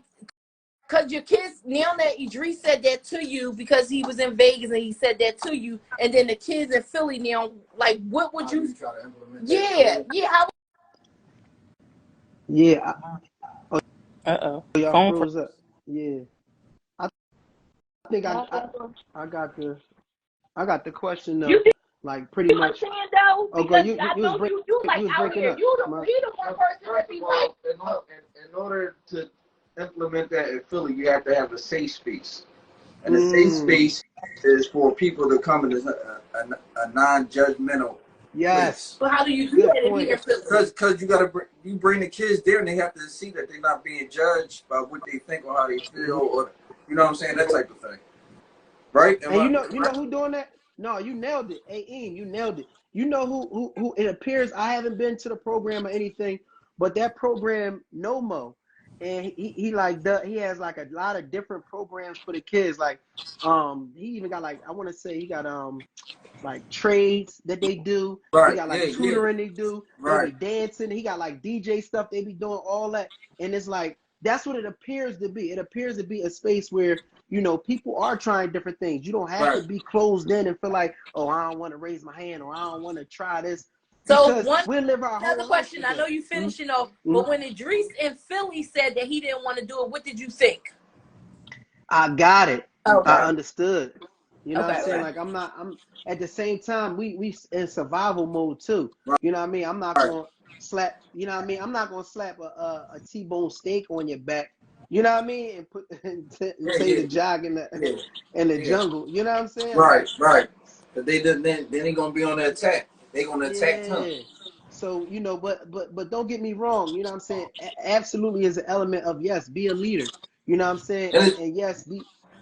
cause your kids. Now that Idris said that to you because he was in Vegas and he said that to you, and then the kids in Philly now, like, what would you? Try to implement Yeah. How? Yeah. Y'all Phone froze up. Yeah. I think I got the question though. Like, pretty much. Though, because you I know was you like was out breaking here. up. You the one person that be like. In order to implement that in Philly, you have to have a safe space. And a safe space is for people to come in as a non-judgmental place. But how do you do that if you're Philly? Because you bring the kids there and they have to see that they're not being judged by what they think or how they feel, or you know what I'm saying, that type of thing. Right? And you know who doing that? No, you nailed it. Hey, Ian, you nailed it. You know who it appears, I haven't been to the program or anything, but that program, Nomo, and he has like a lot of different programs for the kids. Like, he even got like, I want to say he got like trades that they do. Right. He got like tutoring they do. Right. They be dancing. He got like DJ stuff. They be doing all that. And it's like, that's what it appears to be. It appears to be a space where, you know, people are trying different things. You don't have to be closed in and feel like, oh, I don't want to raise my hand or I don't want to try this. So because one we'll live our another whole life question. I know together. you finishing off, but when Idris in Philly said that he didn't want to do it, what did you think? I got it. Okay. I understood. You know what I'm Okay. saying? Like I'm at the same time we in survival mode too. Right. You know what I mean? I'm not Right. gonna slap, you know what I mean? I'm not gonna slap a T-bone steak on your back. You know what I mean? And put and tell you to jog in the jungle. You know what I'm saying? Right, Like, right. But then they gonna be on the attack. They gonna attack him. yeah. So, you know, but don't get me wrong, you know what I'm saying? Absolutely is an element of, yes, be a leader. You know what I'm saying? And yes,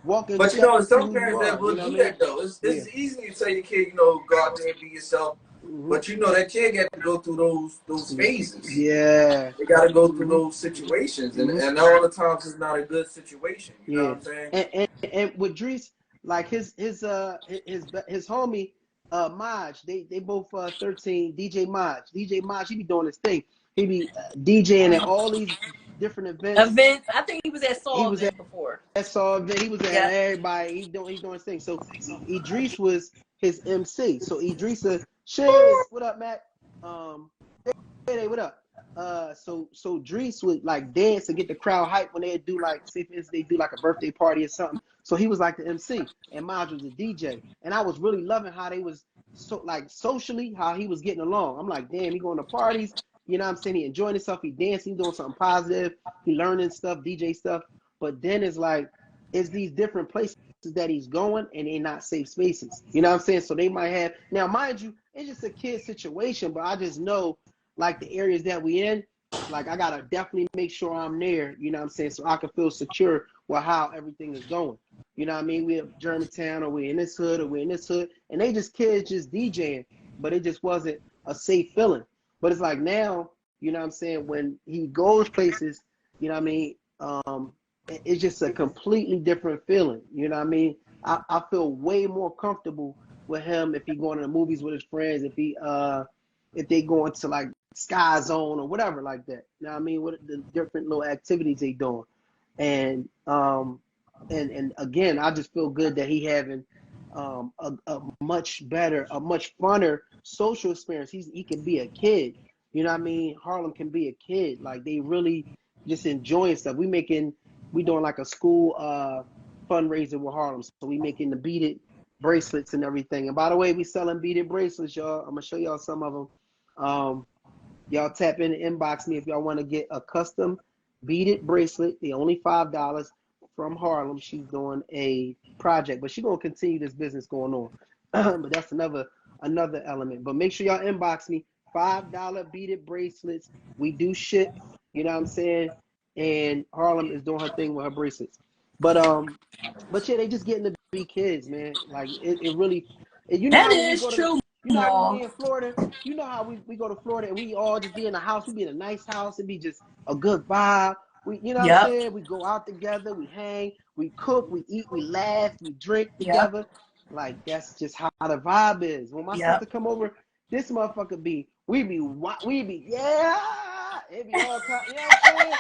walk in But you step know, and see some who you parents that are. You will know do what I mean? that though. It's Yeah. easy to tell your kid, you know, go out there and be yourself. But you know that kid got to go through those phases. Yeah. They got to go through those situations, and all the times it's not a good situation. You know what I'm saying? And with Drees, like his homie Maj, they both 13. DJ Maj, he be doing his thing. He be DJing at all these different events. I think he was at Saul event before. That's all. He was at everybody. He doing his thing. So Idris was his MC. So Idris Shiz, what up, Matt? Hey, what up? So Idris would like dance and get the crowd hype when they do like, say for instance, they do like a birthday party or something. So he was like the MC and Maj was the DJ. And I was really loving how they was so like socially, how he was getting along. I'm like, damn, he going to parties. You know what I'm saying? He enjoying himself. He dancing, doing something positive. He learning stuff, DJ stuff. But then it's like, it's these different places that he's going and they're not safe spaces. You know what I'm saying? So they might have, now mind you, it's just a kid situation, but I just know like the areas that we in, like I gotta definitely make sure I'm there, you know what I'm saying? So I can feel secure with how everything is going. You know what I mean? We're in Germantown or we're in this hood or we're in this hood and they just kids just DJing, but it just wasn't a safe feeling. But it's like now, you know what I'm saying, when he goes places, you know what I mean, it's just a completely different feeling. You know what I mean? I feel way more comfortable with him if he going to the movies with his friends, if they going to like Sky Zone or whatever like that. You know what I mean? What the different little activities they doing. And again, I just feel good that he having a much better, a much funner social experience. He can be a kid. You know what I mean? Harlem can be a kid. Like they really just enjoying stuff. We doing like a school fundraiser with Harlem. So we making the beaded bracelets and everything. And by the way, we selling beaded bracelets, y'all. I'm gonna show y'all some of them. Y'all tap in and inbox me if y'all want to get a custom beaded bracelet. They only $5 from Harlem. She's doing a project, but she's gonna continue this business going on. But that's another element. But make sure y'all inbox me. $5 beaded bracelets. We do ship. You know what I'm saying? And Harlem is doing her thing with her bracelets. But yeah, they just getting to be kids, man. Like it really. You know That how when we is go to, true. you know how when we in Florida, you know how we go to Florida and we all just be in a house. We be in a nice house. It be just a good vibe. You know what I'm saying? We go out together. We hang. We cook. We eat. We laugh. We drink together. Like that's just how the vibe is. When my sister come over, this motherfucker we be yeah. It be all kind. You know what I'm saying?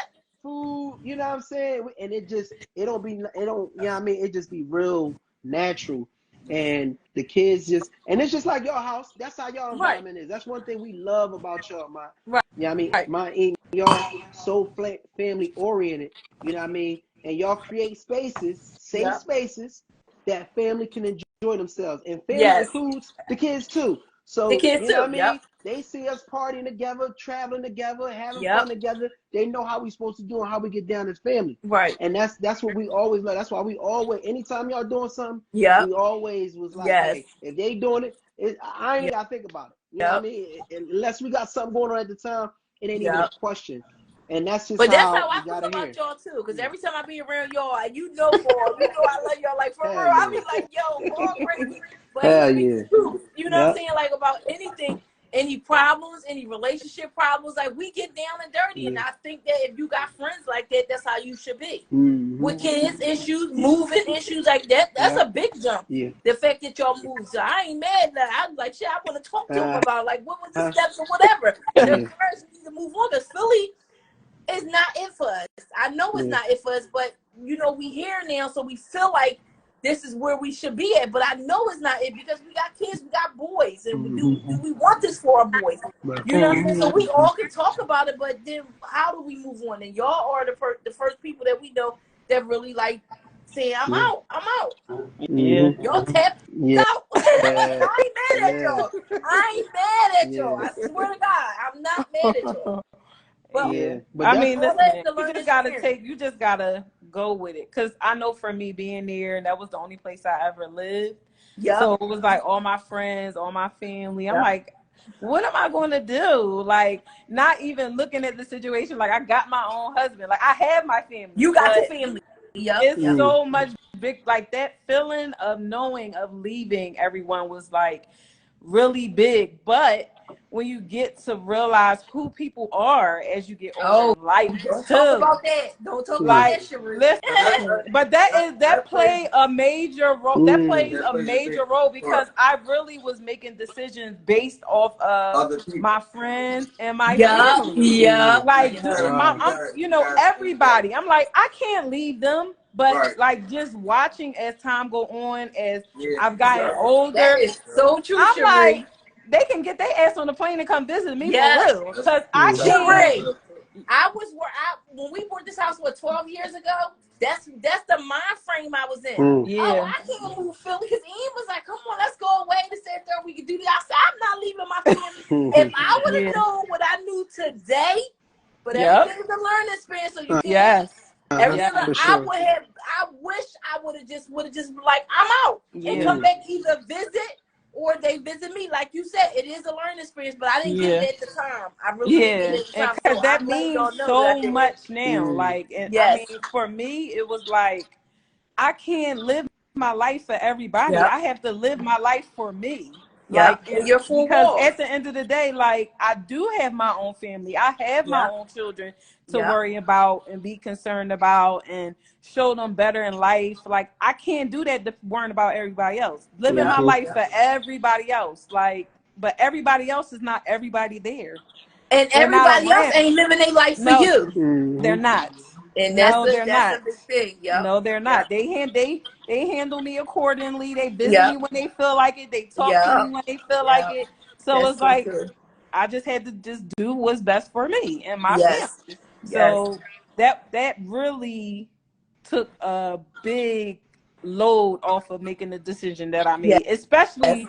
Food. You know what I'm saying? And it don't. You know what I mean? It just be real natural. And the kids just, and it's just like your house. That's how your environment is. That's one thing we love about y'all, you know what I mean? Y'all so family oriented, you know what I mean? And y'all create spaces, safe spaces that family can enjoy themselves. And family includes the kids too. So, you know what I mean? They see us partying together, traveling together, having fun together. They know how we supposed to do and how we get down as family. Right. And that's what we always like. That's why we always, anytime y'all doing something, we always was like, hey, if they doing it, I ain't got to think about it. You know what I mean? Unless we got something going on at the time, it ain't even a question. And that's just that's how we I feel about y'all too. Because every time I be around y'all, you know I love y'all. Like for real, I be like, yo, all crazy. But it's the truth. You know what I'm saying? Like about anything, any problems, any relationship problems, like we get down and dirty. And I think that if you got friends like that, that's how you should be. With kids issues, moving issues like that, that's a big jump. The fact that y'all moved. So I ain't mad that I'm like, shit, I want to talk to him about like what was the steps or whatever. The parents need to move on because Philly is not it for us. I know it's not it for us, but you know, we here now, so we feel like this is where we should be at. But I know it's not it because we got kids, we got boys, and do we want this for our boys? You know what I'm saying? So we all can talk about it, but then how do we move on? And y'all are the first people that we know that really like saying, I'm out. Yeah. Y'all tapped out. I ain't mad at y'all. I ain't mad at y'all. I swear to God, I'm not mad at y'all. But But I mean, all listen, that to learn you just gotta go with it. Cause I know for me being there, that was the only place I ever lived. Yep. So it was like all my friends, all my family. I'm like, what am I going to do? Like, not even looking at the situation. Like, I got my own husband. Like, I have my family. You got your family. It's so much big. Like, that feeling of knowing of leaving everyone was like really big. But when you get to realize who people are as you get older in life, don't talk about that. Don't talk about that, Sheree. Listen, but that played a major role. That plays a major role because I really was making decisions based off of my friends and my family. Like, you know, everybody. I'm like, I can't leave them. But like, just watching as time go on, as I've gotten older, that is so true. I'm Sheree. like, they can get their ass on the plane and come visit me for real. Because I can't. When we bought this house 12 years ago, that's the mind frame I was in. Oh, I can't move Philly because Ian was like, come on, let's go away to San Thurman. We can do this. I said, I'm not leaving my family. If I would have known what I knew today, but everything's a learning experience, so you can't. I wish I would have just been like, I'm out and come back, either visit or they visit me. Like you said, it is a learning experience, but I didn't get it at the time. I really didn't get it at the time. Because so that means so much now. Like, and I mean, for me, it was like, I can't live my life for everybody. I have to live my life for me. Like, because at the end of the day, like, I do have my own family. I have my own children to worry about and be concerned about and show them better in life. Like, I can't do that worrying about everybody else. Living my life for everybody else. Like, but everybody else is not everybody there. And everybody else ain't living their life for you. They're not. And that's a big thing. No, they're not. They handle me accordingly. They visit me when they feel like it. They talk to me when they feel like it. So it's like I just had to just do what's best for me and my family. So that really took a big load off of making the decision that I made, especially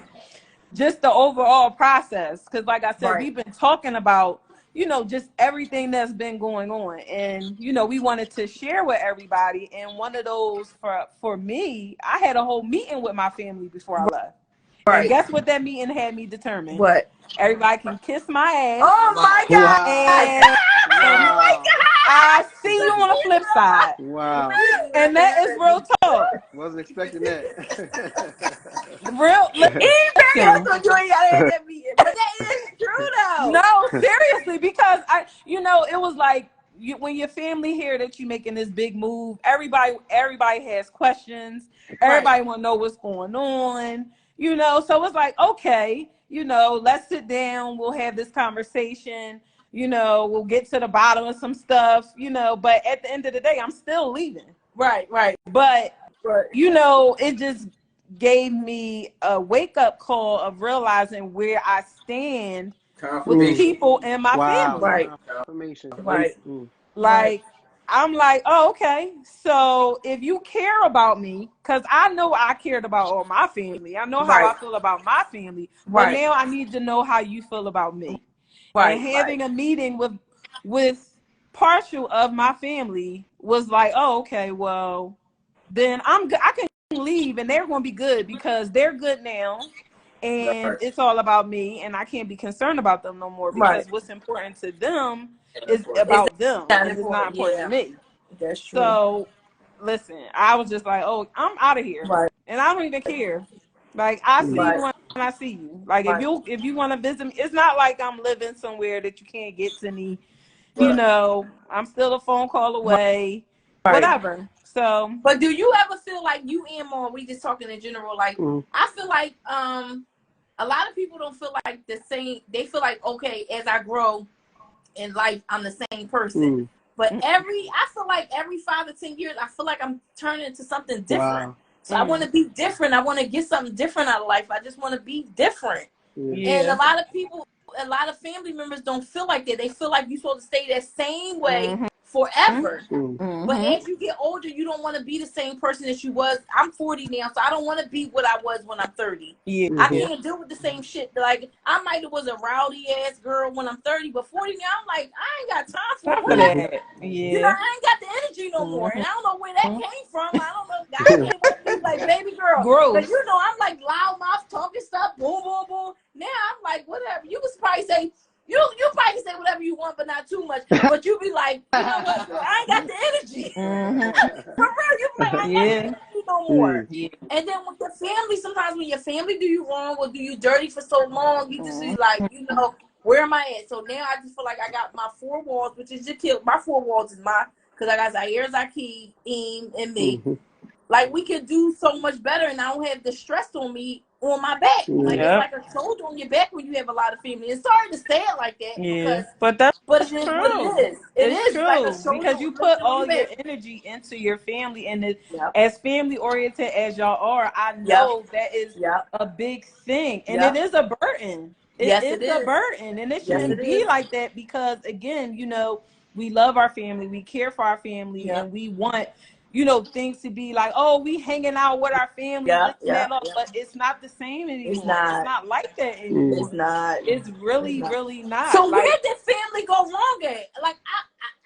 just the overall process. Because like I said, we've been talking about, you know, just everything that's been going on. And, you know, we wanted to share with everybody. And one of those for me, I had a whole meeting with my family before I left. And guess what that meeting had me determine? What? Everybody can kiss my ass. Oh my God. And oh my God. I see you on the flip side. Wow. And that is real talk. Wasn't expecting that. Real. I thought you ain't got to have that meeting. But that is true though. No, seriously, because it was like when your family hear that you're making this big move, everybody has questions. Everybody want to know what's going on. You know, so it's like, okay, you know, let's sit down. We'll have this conversation. You know, we'll get to the bottom of some stuff, you know, but at the end of the day, I'm still leaving. Right. But, you know, it just gave me a wake-up call of realizing where I stand with people in my family. Right. Like, I'm like, oh, okay. So if you care about me, because I know I cared about all my family. I know how I feel about my family. But now I need to know how you feel about me. And having a meeting with partial of my family was like, oh, okay, well, then I'm good. I can leave and they're going to be good because they're good now. And it's all about me. And I can't be concerned about them no more because what's important to them is about them. And it's not important to me. That's true. So, listen, I was just like, oh, I'm out of here. And I don't even care. Like, I see you when I see you. Like, if you want to visit me, it's not like I'm living somewhere that you can't get to me. You know, I'm still a phone call away. Whatever. So, but do you ever feel like you and Mom, we just talking in general, like I feel like a lot of people don't feel like the same. They feel like, okay, as I grow in life, I'm the same person. But I feel like every 5 to 10 years, I feel like I'm turning into something different. So I want to be different. I want to get something different out of life. I just want to be different. And a lot of people, a lot of family members don't feel like that. They feel like you're supposed to stay that same way forever. But as you get older, you don't want to be the same person that you was. I'm 40 now, so I don't want to be what I was when I'm 30. I can't deal with the same shit. Like, I might have was a rowdy ass girl when I'm 30, but 40 now, I'm like, I ain't got time for that. You know, I ain't got the energy no more. And I don't know where that came from. I don't know. God came with me like, baby girl. Because, you know, I'm like loudmouth talking stuff, boom, boom, boom. Now I'm like, whatever. You could probably say, you probably say whatever you want, but not too much. But you be like, you know what? I ain't got the energy. For real, you be like, I ain't got the energy no more. And then with the family, sometimes when your family do you wrong or do you dirty for so long, you just be like, you know, where am I at? So now I just feel like I got my 4 walls, which is just killed. My 4 walls is because I got Zaire, Zaki, Eem, and me. Like, we could do so much better, and I don't have the stress on me on my back. Like, it's like a shoulder on your back when you have a lot of family. It's sorry to say it like that, because, but it is what it is. It is true, like a shoulder because you put all your energy into your family, and as family oriented as y'all are, I know that is a big thing, and it is a burden. It is a burden, and it shouldn't be like that, because again, you know, we love our family, we care for our family, and we want, you know, things to be like, oh, we hanging out with our family, but it's not the same anymore. It's not like that anymore. It's not. It's really, really not. So where did family go wrong at? Like,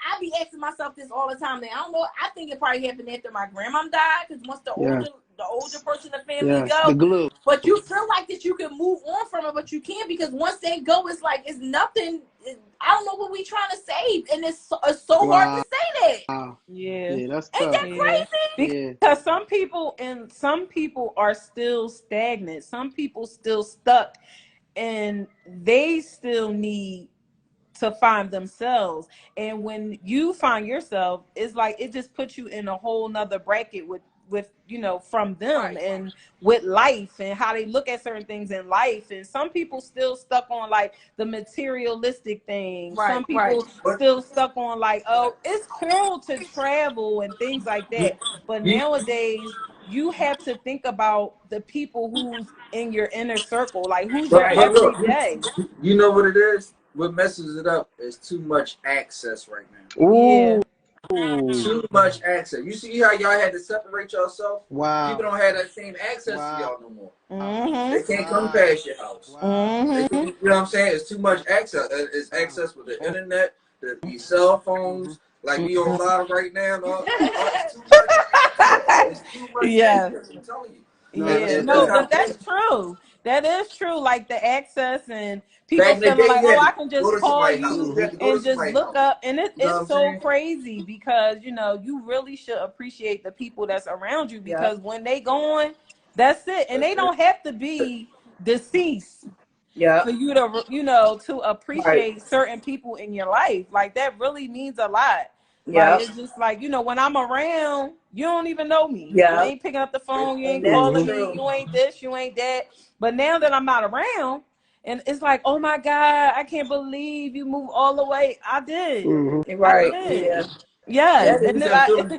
I be asking myself this all the time. Now, I don't know. I think it probably happened after my grandma died, because once the older person in the family go, the glue. but you feel like that you can move on from it, but you can't, because once they go, it's like it's nothing. I don't know what we trying to save, and it's so hard to say that. Yeah, that's Ain't tough. that crazy? Because some people are still stagnant. Some people still stuck, and they still need to find themselves. And when you find yourself, it's like it just puts you in a whole nother bracket with you know, from them, and with life and how they look at certain things in life. And some people still stuck on like the materialistic things. Some people still stuck on like, oh, it's cool to travel and things like that. But nowadays, you have to think about the people who's in your inner circle, like who's your everyday. You know what it is? What messes it up is too much access right now. Ooh. Too much access. You see how y'all had to separate yourself? Wow. People don't have that same access to y'all no more. They can't come past your house. You know what I'm saying? It's too much access. It's access with the internet, the cell phones, like we on live right now. It's too much access, I'm telling you. No, but that's true. That is true. Like the access, and people feeling like, oh, I can just call you and just look up. And it's so crazy, because, you know, you really should appreciate the people that's around you, because when they gone, that's it. And they don't have to be deceased for you to, you know, to appreciate certain people in your life. Like, that really means a lot. Like, it's just like, you know, when I'm around, you don't even know me. You ain't picking up the phone. You ain't calling me. You ain't this. You ain't that. But now that I'm not around, and it's like, oh my God, I can't believe you moved all the way. I did. Right. I did. Yeah. And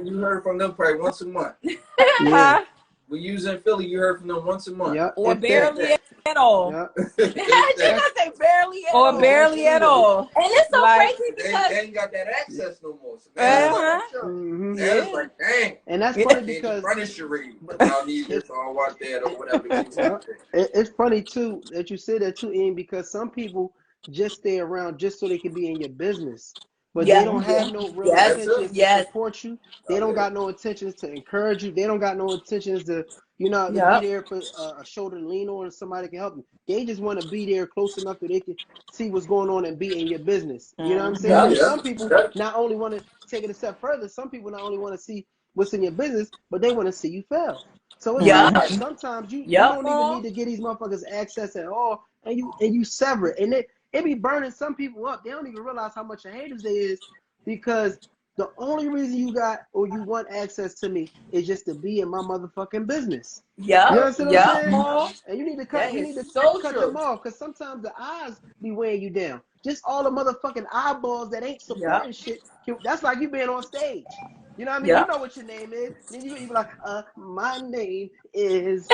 you heard from them probably once a month. When you was in Philly, you heard from them once a month. Or barely at all. She gonna say barely at all. Or barely at all. And it's so crazy because they ain't got that access no more. So it's like, dang. And that's funny because it's funny too that you said that too, Ian, because some people just stay around just so they can be in your business. But they don't have no real intentions to support you. They don't got no intentions to encourage you. They don't got no intentions to, you know, to be there for a shoulder to lean on and somebody can help you. They just want to be there close enough that they can see what's going on and be in your business. You know what I'm saying? Some people not only want to take it a step further, some people not only want to see what's in your business, but they want to see you fail. So it's like sometimes you don't even need to get these motherfuckers access at all, and you sever it. And it be burning some people up. They don't even realize how much of haters there is, because the only reason you got or you want access to me is just to be in my motherfucking business. You know what I'm saying? And you need to cut them off, because sometimes the eyes be weighing you down. Just all the motherfucking eyeballs that ain't supporting shit. That's like you being on stage. You know what I mean? Yeah. You know what your name is. Then you be like, my name is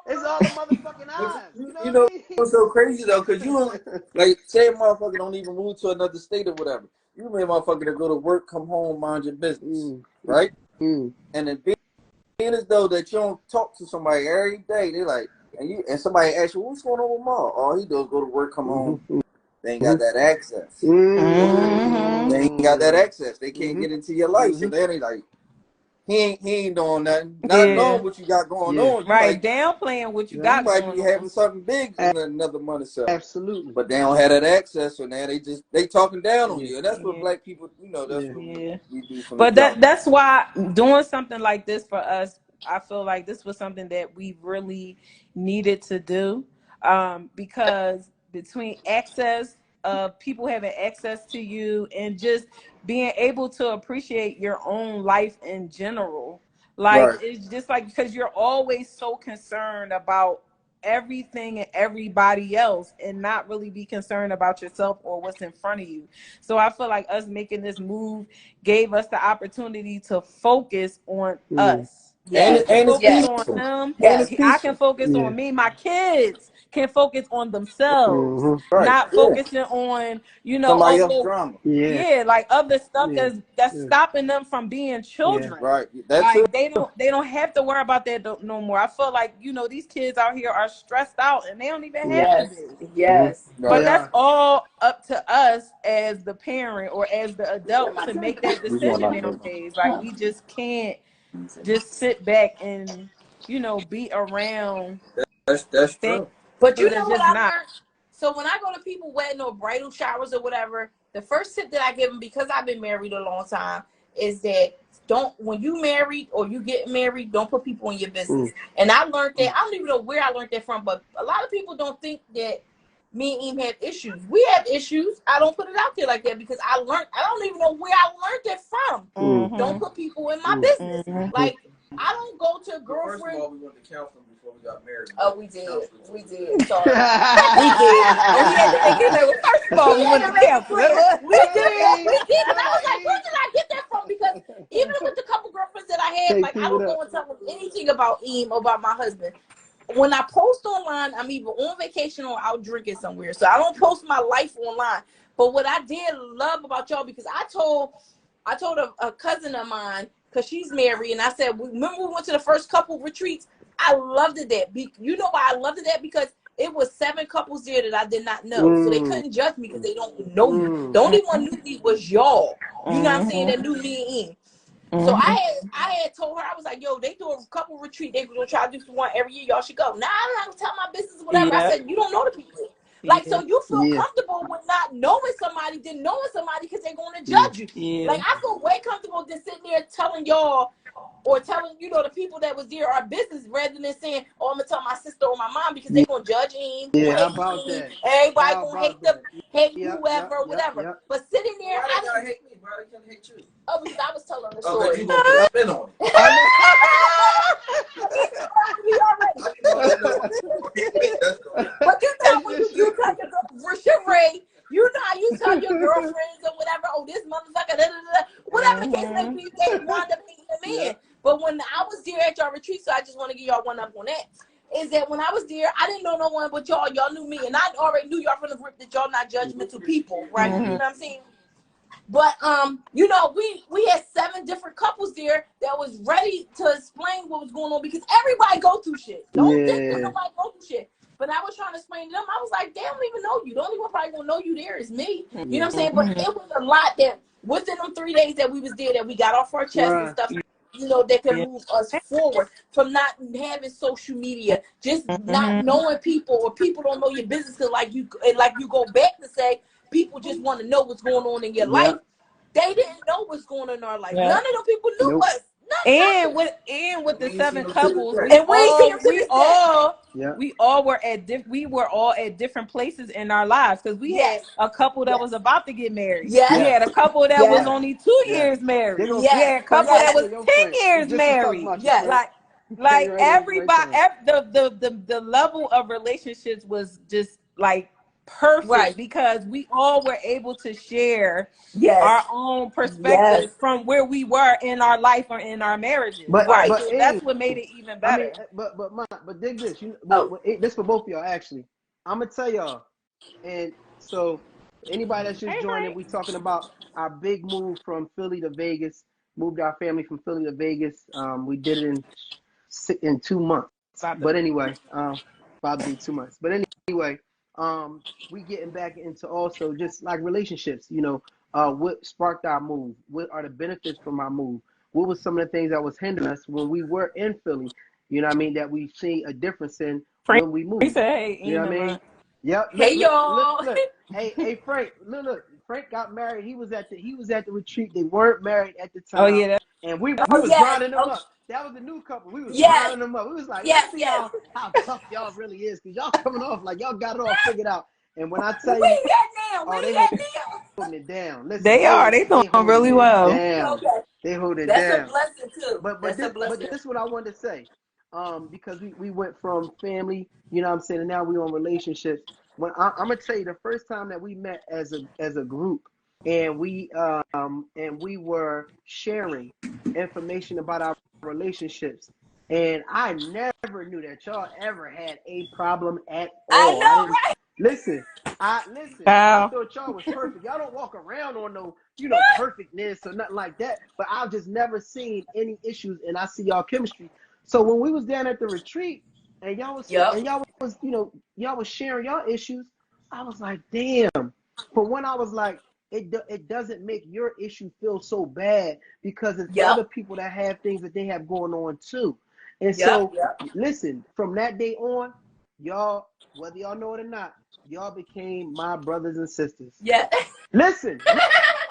it's all the motherfucking eyes. You know You what I know mean? what's so crazy though? Because you like say a motherfucker don't even move to another state or whatever. You may a motherfucker to go to work, come home, mind your business, right? And then being as though that you don't talk to somebody every day, they like, and somebody asks you, what's going on with Mom? All he does is go to work, come home. They ain't got that access. They ain't got that access. They can't get into your life. So then they like, he ain't doing nothing. Not knowing what you got going on. You Right, might, downplaying what you you got might going be on. having something big in another month or so. Absolutely. But they don't have that access, so now they talking down on you. And that's what black people, that's what we do from But the jump. that's why doing something like this for us, I feel like this was something that we really needed to do, because between access of people having access to you and just being able to appreciate your own life in general, like it's just like, because you're always so concerned about everything and everybody else and not really be concerned about yourself or what's in front of you. So I feel like us making this move gave us the opportunity to focus on us. Yes. He can focus Yes. on him. Yes. I can focus on me. My kids can focus on themselves, not focusing on, Somebody oh, else well, drama. like other stuff that's stopping them from being children. Right. That's Like it. they don't have to worry about that no more. I feel like, these kids out here are stressed out and they don't even have to be. Yes. But that's all up to us as the parent or as the adult to make that decision nowadays. Like we just can't just sit back and be around That's things true. But you that are know what just I not. learned? So when I go to people wedding or bridal showers or whatever, the first tip that I give them, because I've been married a long time, is that when you married or you get married, don't put people in your business. And I learned that. I don't even know where I learned that from, but a lot of people don't think that me and Em have issues. We have issues. I don't put it out there like that because I don't even know where I learned that from. Don't put people in my business. Like, I don't go to a girlfriend. First of all, we went to counseling before we got married. Oh, we did. We did. Sorry. We did. And we had to make it clear. First of all, we went to camp. We did. And I was like, where did I get that from? Because even with the couple girlfriends that I had, like, I don't go and tell them anything about Em or about my husband. When I post online, I'm either on vacation or out drinking somewhere. So I don't post my life online. But what I did love about y'all, because I told a cousin of mine, because she's married, and I said, remember we went to the first couple retreats? I loved it that. You know why I loved it that? Because it was 7 couples there that I did not know. So they couldn't judge me because they don't know you. The only one knew me was y'all. You know what I'm saying? That knew me and Em. So I had told her, I was like, yo, they do a couple retreat. They gonna try to do one every year. Y'all should go. Nah, I'm not gonna tell my business, whatever. I said, you don't know the people. Like, so you feel comfortable with not knowing somebody than knowing somebody because they're going to judge you. Like, I feel way comfortable just sitting there telling y'all or telling, the people that was there our business rather than saying, oh, I'm going to tell my sister or my mom because they're going to judge him. How about that? Everybody going to hate whoever, whatever. But sitting there, I didn't hate me, bro. I can't hate you. Oh, because I was telling the Oh, story. you gonna put a spin on it. But you know when you tell your girlfriend, Ray, you know how you tell your girlfriends or whatever, oh, this motherfucker, whatever the case may be, they wind up hating the man. But when I was there at y'all retreat, so I just want to give y'all one up on that, is that when I was there, I didn't know no one but y'all. Y'all knew me, and I already knew y'all from the group that y'all not judgmental people, right? You know what I'm saying? But we had 7 different couples there that was ready to explain what was going on because everybody go through shit. Don't think that nobody go through shit. But I was trying to explain to them. I was like, they don't even know you. The only one probably gonna know you there is me. You know what I'm saying? But it was a lot that within them 3 days that we was there that we got off our chest and stuff. That can move us forward from not having social media, just not knowing people or people don't know your business. Cause like you go back to say. People just want to know what's going on in your life. They didn't know what's going on in our life. None of them people knew us. And with the 7 couples, we all were at different places in our lives because we had a couple that was about to get married. We had a couple that was only 2 years married. We had a couple that was 10 years married. Like everybody, the level of relationships was just like perfect Right. because we all were able to share Yes. our own perspectives Yes. from where we were in our life or in our marriages. But Like, Right. but so hey, that's what made it even I mean, better. but dig this. Oh. This for both of y'all actually. I'm gonna tell y'all. And so anybody that's just Hey, joining, Frank. we talking about our big move from Philly to Vegas. Moved our family from Philly to Vegas. We did it in 2 months. But anyway, about to be 2 months. But anyway, we getting back into also just like relationships. What sparked our move? What are the benefits from our move? What was some of the things that was hindering us when we were in Philly? You know what I mean? That we see a difference in Frank when we he moved. said, "Hey, You know what I mean? Ema." Yep. Hey, y'all. Look. Hey, Frank. Look. Frank got married. He was at the retreat. They weren't married at the Oh time, yeah, and we Oh, was yes. grinding them Oh, up. That was the new couple. We was yes. grinding them up. We was like, Yes. let's see Yes. how tough y'all really is, because y'all coming off like y'all got it all figured out. And when I tell Where you, you at now? oh, Where they you at now? holding it down. Listen, they are. They doing holding really it well. down. Okay. They hold it That's a down. blessing too. But That's a this blessing. is what I wanted to say. Because we went from family, you know what I'm saying, and now we on relationships. When I'm gonna tell you the first time that we met as a group, and we were sharing information about our relationships, and I never knew that y'all ever had a problem at I all. know, didn't right? listen. I Wow. thought y'all was perfect. Y'all don't walk around on no perfectness or nothing like that. But I've just never seen any issues, and I see y'all chemistry. So when we was down at the retreat, and y'all was Yep. y'all was sharing y'all issues, I was like, damn. For one, I was like, it doesn't make your issue feel so bad because it's Yep. other people that have things that they have going on too. And Yep. so, Yep. listen, from that day on, y'all, whether y'all know it or not, y'all became my brothers and sisters. Yeah. Listen. And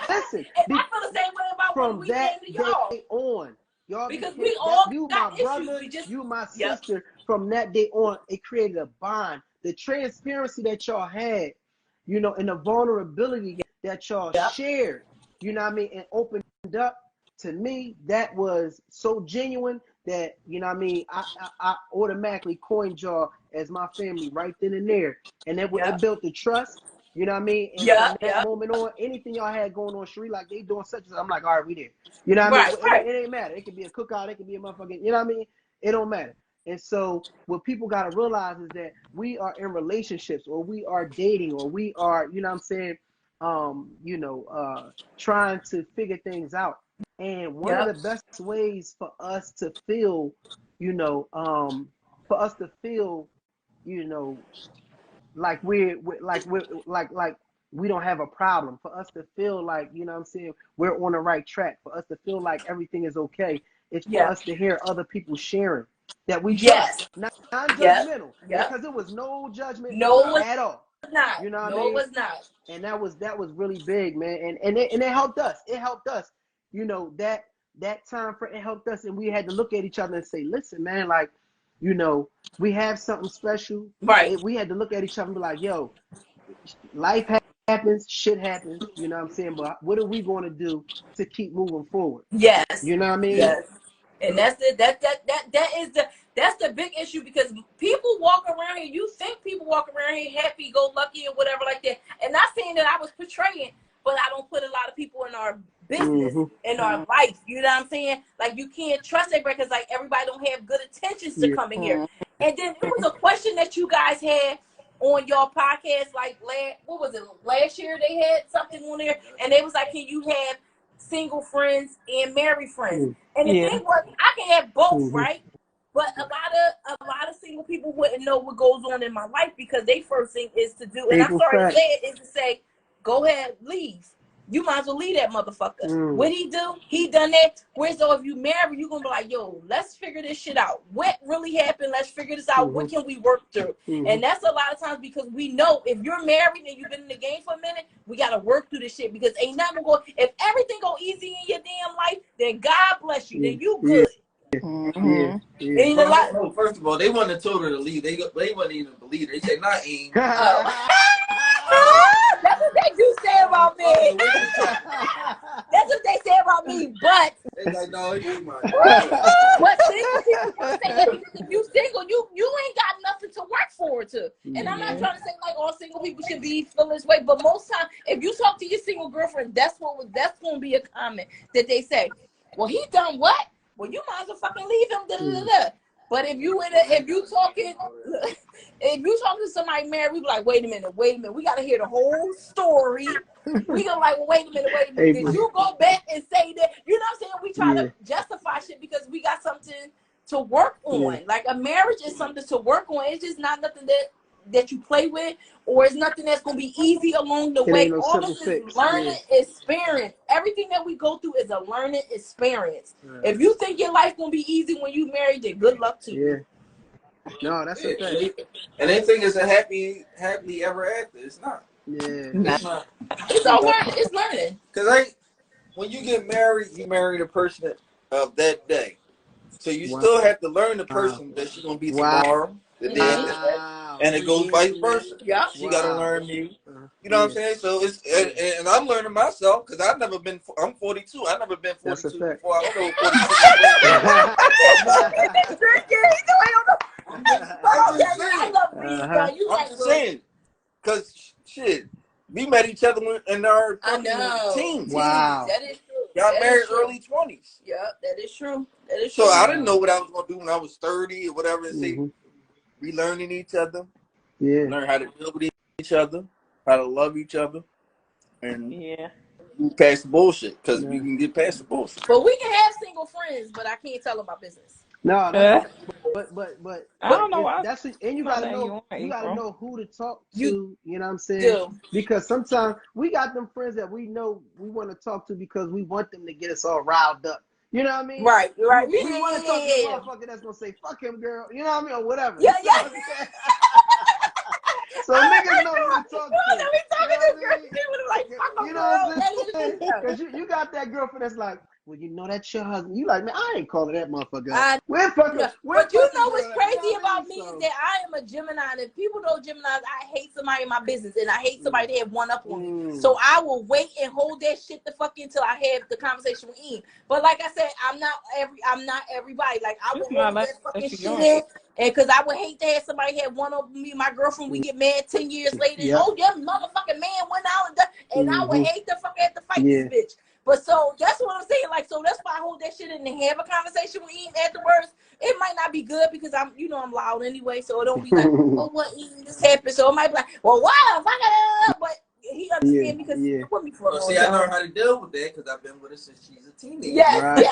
I feel the same way about when From we that came to y'all. day on, y'all Because became we that all you got my issues. brother, We just you my Yep. sister. From that day on, it created a bond. The transparency that y'all had, and the vulnerability that y'all Yep. shared, you know what I mean, and opened up to me, that was so genuine that, you know what I mean, I automatically coined y'all as my family right then and there. And it Yep. built the trust. You know what I mean? And from Yep. that Yep. moment on, anything y'all had going on, Sheree, like they doing such as, I'm like, all right, we there. You know what I mean? Right. It ain't matter. It could be a cookout. It could be a motherfucking, you know what I mean? It don't matter. And so what people got to realize is that we are in relationships, or we are dating, or we are, you know what I'm saying, trying to figure things out. And one of Yep. the best ways for us to feel, like we don't have a problem, for us to feel like, you know what I'm saying, we're on the right track, for us to feel like everything is okay, it's for Yep. us to hear other people sharing that we Yes. trust, Yep. non-judgmental, Yep. because it was no judgment No, it was at all. not. You know what I No, it mean? was not. And that was really big, man. And it helped us. It helped us. That time for it helped us, and we had to look at each other and say, listen, man, like, we have something special. Right. We had to look at each other and be like, yo, life happens, shit happens, you know what I'm saying? But what are we going to do to keep moving forward? Yes. You know what I mean? Yes. And that's it. That's the big issue, because people walk around here. You think people walk around here happy, go lucky, or whatever like that. And not saying that I was portraying, but I don't put a lot of people in our business, in our life. You know what I'm saying? Like, you can't trust everybody, because like everybody don't have good intentions to come in here. And then it was a question that you guys had on your podcast, like last year they had something on there, and they was like, can you have single friends and married friends? And the thing was, I can have both, right? But a lot of single people wouldn't know what goes on in my life, because their first thing is to do, and I'm sorry to say it, is to say, go ahead, leave. You might as well leave that motherfucker. What he do? He done that. Whereas though, if you marry, you're gonna be like, yo, let's figure this shit out. What really happened? Let's figure this out. What can we work through? And that's a lot of times, because we know if you're married and you've been in the game for a minute, we gotta work through this shit, because ain't nothing going. If everything go easy in your damn life, then God bless you. Then you good. Mm-hmm. Ain't a lot. No, first of all, they wouldn't have told her to leave. They wouldn't even believe her. They said, "Not Aim." That's what they do say about me. That's what they say about me. But They like, no, it's you, man. what single people say that, because if you single, you ain't got nothing to work for. forward to. And I'm not Yeah. trying to say like all single people should be feeling this way, but most time, if you talk to your single girlfriend, that's going to be a comment that they say. Well, he done what? Well, you might as well fucking leave him. Da, da, da, da. But if you talking to somebody married, we be like, wait a minute, we gotta hear the whole story. We gonna like, well, wait a minute. Hey, Did you go back and say that? You know what I'm saying? We try to justify shit because we got something to work on. Yeah. Like a marriage is something to work on. It's just not nothing that you play with, or it's nothing that's gonna be easy along the It way. ain't no All simple this fix. is learning experience. Everything that we go through is a learning experience. Yeah. If you think your life gonna be easy when you married, then good luck to you. Yeah. No, that's a fact. And they think it's a happily ever after. It's not. Yeah. It's not. It's all learning. It's learning. Because when you get married, you marry the person of that day. So you still have to learn the person that she's gonna be tomorrow, the day after that, and it goes vice versa. Yeah. She gotta learn you. You know what I'm saying? So it's and I'm learning myself because I've never been. I'm 42. I've never been 42 before. I don't know what 42 is. I'm just saying, because shit, we met each other in our teens. Wow. That is true. Got married early 20s. Yeah, that is true. That is So true. I didn't know what I was gonna do when I was 30 or whatever. And say we learning each other. Yeah. Learn how to deal with each other, how to love each other, and move past the bullshit because we can get past the bullshit. But we can have single friends, but I can't tell them my business. No, but I don't know why. That's and you gotta know who to talk to. You know what I'm saying? Do. Because sometimes we got them friends that we know we want to talk to because we want them to get us all riled up. You know what I mean? Right. We want to talk to the motherfucker that's gonna say "fuck him, girl." You know what I mean, or whatever. Yeah. So niggas know who to talk to. You know what I'm saying? Because you got that girlfriend that's like, well, you know that's your husband. You like, man, I ain't calling that motherfucker. But you know what's crazy about me is that I am a Gemini, and if people know Geminis, I hate somebody in my business, and I hate somebody that have one up on me. So I will wait and hold that shit the fuck until I have the conversation with Ian. But like I said, I'm not everybody. Like I will hold that fucking shit in. And because I would hate to have somebody have one over me, my girlfriend, we get mad 10 years later. Yep. Oh, yeah, motherfucking man went out and I would hate to fucking have to fight this bitch. But so that's what I'm saying. Like, so that's why I hold that shit in and have a conversation with Ian afterwards. It might not be good because I'm loud anyway. So it don't be like, oh, what Ian just happened. So it might be like, well, wow, but he understands because he's been with me for a long time. See, I learned how to deal with that because I've been with her since she's a teenager. Yes.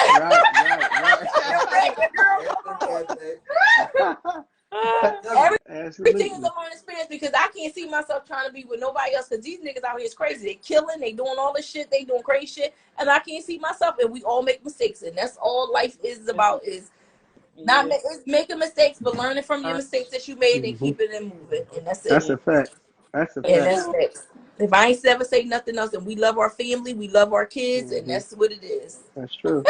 Everything is a learning experience because I can't see myself trying to be with nobody else because these niggas out here is crazy. They killing, they doing all this shit, they doing crazy shit, and I can't see myself. And we all make mistakes, and that's all life is about. Is not it's making mistakes, but learning from your mistakes that you made and keeping it moving. And that's it. That's a fact. That's a fact. And that's it. If I ain't ever say nothing else, and we love our family, we love our kids, and that's what it is. That's true.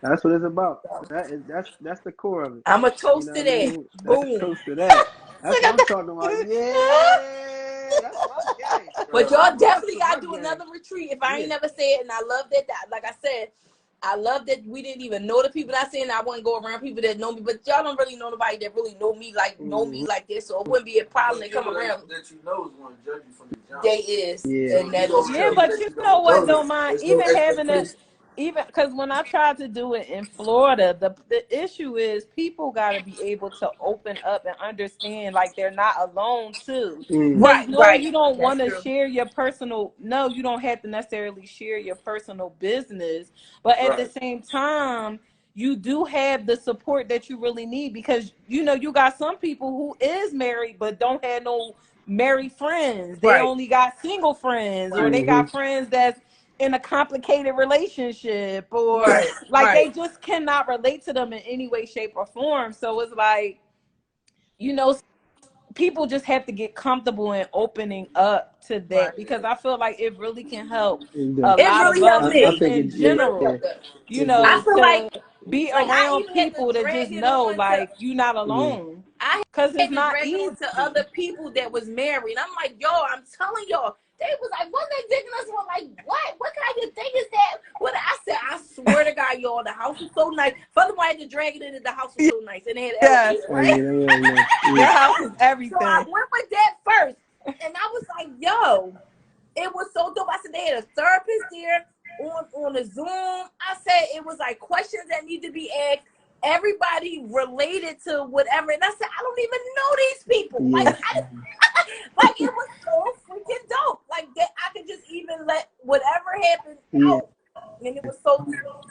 That's what it's about. That's the core of it. I'm a toast to that. I mean? Boom. Toast to that. That's what I'm talking about. Yeah. That's okay. But y'all definitely gotta do another retreat. If I ain't never said it, and I love that. Like I said, I love that we didn't even know the people I said. I wouldn't go around people that know me, but y'all don't really know nobody that really know me like this, so it wouldn't be a problem to come around. That you know is going to judge you from the jump. They is, and that is Yeah, true. but you know what? Don't mind even having a. Even because when I tried to do it in Florida, the issue is people got to be able to open up and understand like they're not alone too. Right. You don't want to share your personal. No, you don't have to necessarily share your personal business, but at the same time, you do have the support that you really need because you got some people who is married but don't have no married friends. They only got single friends, or they got friends that's in a complicated relationship, or they just cannot relate to them in any way, shape, or form. So it's like, people just have to get comfortable in opening up to that because I feel like it really can help a lot of us in general. I feel like be around people that just know like you're not alone. I because had it's to not drag it easy. on to other people that was married. I'm like, yo, I'm telling y'all. They was like, what they digging us for? Like, what? What kind of thing is that? What I said, I swear to God, y'all, the house was so nice. Furthermore, I had to drag it in, and the house was so nice. And they had Yes. elevators, right? Your house is So everything. I went with that first. And I was like, yo, it was so dope. I said, they had a therapist there on a Zoom. I said, it was like questions that need to be asked. Everybody related to whatever. And I said, I don't even know these people. Yeah. Like it was so freaking dope. Like that I could just even let whatever happened Yeah. out. And it was so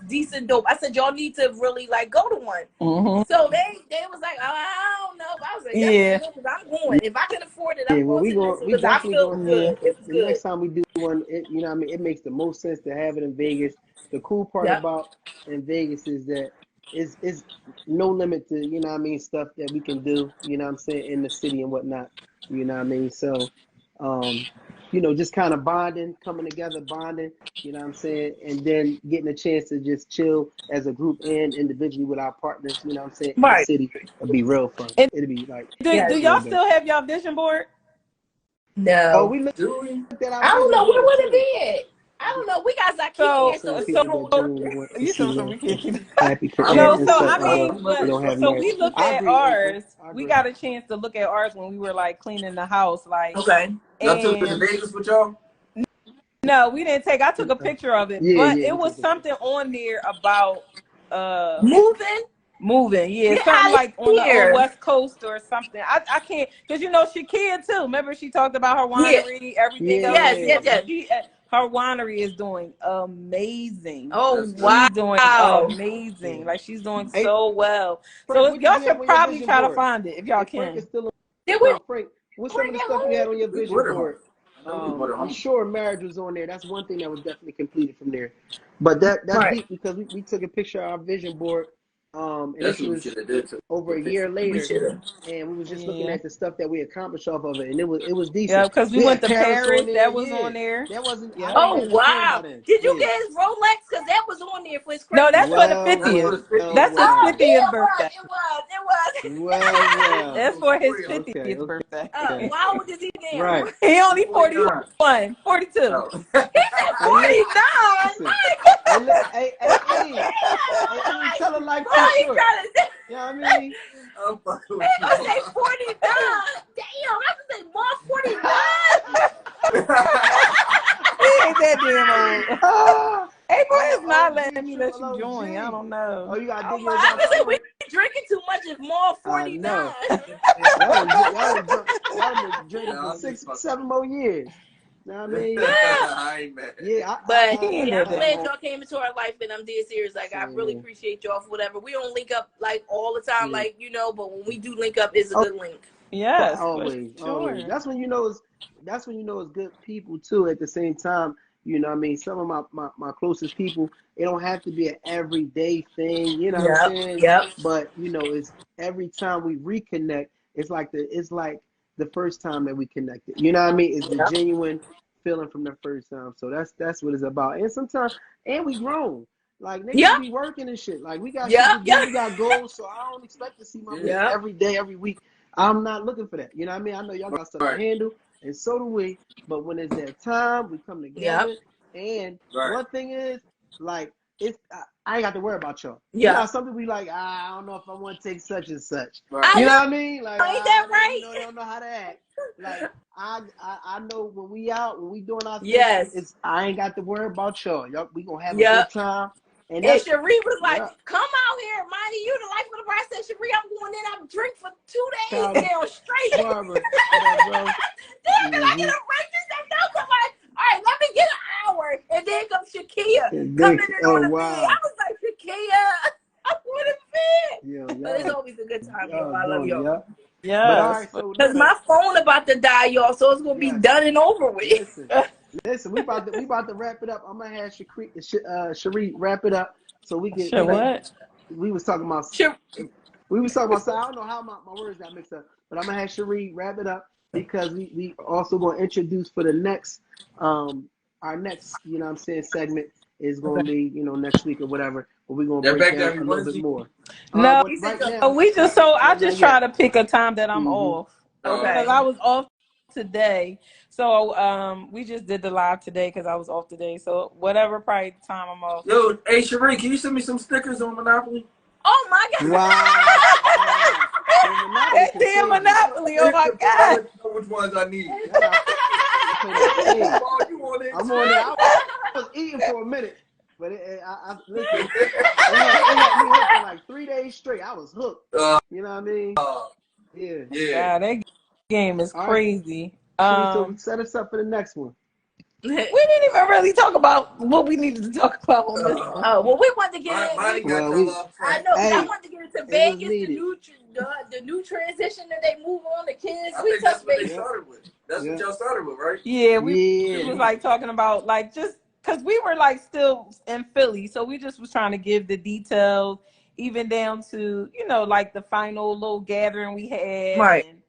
decent dope. I said, y'all need to really like go to one. Mhm. So they was like, oh, I don't know. I was like, Yeah. because I'm going. If I can afford it, Yeah, I'm well, going we to go. this We because I definitely feel going. good. It was The good. next time we do one, you know, what I mean, it makes the most sense to have it in Vegas. The cool part Yep. about in Vegas is that it's no limit to, you know what I mean, stuff that we can do. You know what I'm saying, in the city and whatnot. You know what I mean. So, you know, just kind of bonding, coming together, bonding. You know what I'm saying, and then getting a chance to just chill as a group and individually with our partners. You know what I'm saying, in the Right. city. It'll be real fun. And It'll be like do Yes. y'all real dope. still have y'all vision board? Oh, No. we looked Do we? at our I don't vision know. Where board would it too. be at? I don't know. We got Zakiki So here, so Some we people can that June want to you see so them we can keep happy I'm No, and so such, I although mean, but we don't have so marriage. we looked I at agree, April. ours. I We agree. got a chance to look at ours when we were like cleaning the house, like. Okay. Y'all took it to And Vegas with y'all? no, we didn't take. I took a picture of it, Yeah, but yeah, it we was took the picture. something on there about Moving. moving. Yeah, Get something out of like on the here. West Coast or something. I can't because you know Shakia too. Remember she talked about her Yeah. winery, everything Yeah, else. Yes, yeah. yes, yes. Her winery is doing amazing. Oh, That's good. wow. She's doing amazing. Yeah. Like she's doing Hey, so well. Frank, So what y'all did you have should on your probably vision try to board? find it if y'all If Frank is can. still Did we Frank, what's some bring of the that stuff you home? had on your We vision put it home. board? I know we put it I'm home. sure marriage was on there. That's one thing that was definitely completed from there. But that's Right. deep because we took a picture of our vision board. And That's this what we was should have did. over a year We later, should have. and we was just looking Yeah. at the stuff that we accomplished off of it, and it was Yeah, decent. because we We went had to Paris on Paris. there. That was Yeah, on there. that wasn't. Yeah. I didn't Oh, have Japan by wow. then. Did you Yeah. get his Rolex? Because that was on there for his No, crazy that's for the Well, That's for 50th. the 50th. That's his well. 50th yeah, birthday. it was. Well. That's for his Okay, 50th Okay. birthday. How old is he now? Right. He only 49. 41, 42. No. He said Hey, 49. listen. Hey, tell a life Boy, too he short. trying to You know what I mean? I'm fucking with I say 49. Damn, I was say more 49. He ain't that damn old. Ah, April is oh, not OG, letting me let you triple join. I OG. don't know. Oh, you got Oh, to dig my, yours I out was say too? we drinking too much if more I know. 49. Y'all been drinking for 6-7 more years. You know what I mean? I ain't mad. Yeah, But He ain't yeah, that I'm damn glad old. y'all came into our life, and I'm dead serious. Like, I Same really here. appreciate y'all for whatever. We don't link up like all the time, Yeah. like, you know, but when we do link up, it's a Oh, good link. Yes, always, for always. sure. That's when you know it's good people too. At the same time, you know what I mean? Some of my closest people, it don't have to be an everyday thing, you know what I'm saying? Yep. But you know, it's every time we reconnect, it's like the first time that we connected. You know what I mean? It's the Yep. genuine feeling from the first time. So that's what it's about. And sometimes we grown. Like niggas Yep. be working and shit. Like we got shit to do, Yep. we got goals. So I don't expect to see my man Yep. every day, every week. I'm not looking for that. You know what I mean? I know y'all got stuff to Right. handle, and so do we. But when it's that time, we come together. And Right. one thing is, like, I ain't got to worry about y'all. You know, Yeah. some people be like, I don't know if I want to take such and such. Right. I You know know. what I mean? Like, Ain't that right? they don't know how to act. Like, I know when we out, when we doing our thing, Yes. I ain't got to worry about y'all. Y'all, we gonna have a Yep. good time. And And that's Cherie was like, yeah. come out here, Monty. You the life of the bride. I said, Cherie, I'm going in. I'm drink for 2 days Barbara. now straight. Barbara, what up, bro? Then can I get a break? She said, no, come on. All right, let me get an hour. And then comes Shakia coming in on the bed. I was like, Shakia, I want to bed. Yeah, But it's always a good time, y'all. I love y'all. Yeah. Yes. But all right, so Because my phone about to die, y'all, so it's gonna be Yes. done and over with. Listen, we about to wrap it up. I'm gonna have Cherie wrap it up so we can. Sure, what? We was talking about. Sure. We was talking about. So I don't know how my words got mixed up, but I'm gonna have Cherie wrap it up because we also gonna introduce for the next our next, you know what I'm saying, segment is gonna be, you know, next week or whatever. but we're gonna They're break back down every a little bit Wednesday. more. No, But right so now, we just so I not just yet. try to pick a time that I'm off. Okay. Because I was off today. So we just did the live today because I was off today. So whatever probably the time I'm off. Yo, hey Sheree, can you send me some stickers on Monopoly? Oh my God. Wow. That damn Monopoly, oh my I'll God. let you know which ones I need. Hey, Oh, you want it? I'm on there. I was eating for a minute, but listen. It had me hooked for like 3 days straight. I was hooked. You know what I mean? Yeah. Yeah. God, that game is All right. crazy. So set us up for the next one. We didn't even really talk about what we needed to talk about on this one. Oh, well, we wanted to get Mine in. got Well, y'all off I track. know, but I Hey, wanted to get into it was Vegas, the needed. new transition that they move on, the kids. I We think that's touched what they base. started with. That's Yeah. what y'all started with, right? Yeah, we Yeah. was like talking about like just because we were like still in Philly, so we just was trying to give the details, even down to like the final little gathering we had, Right. and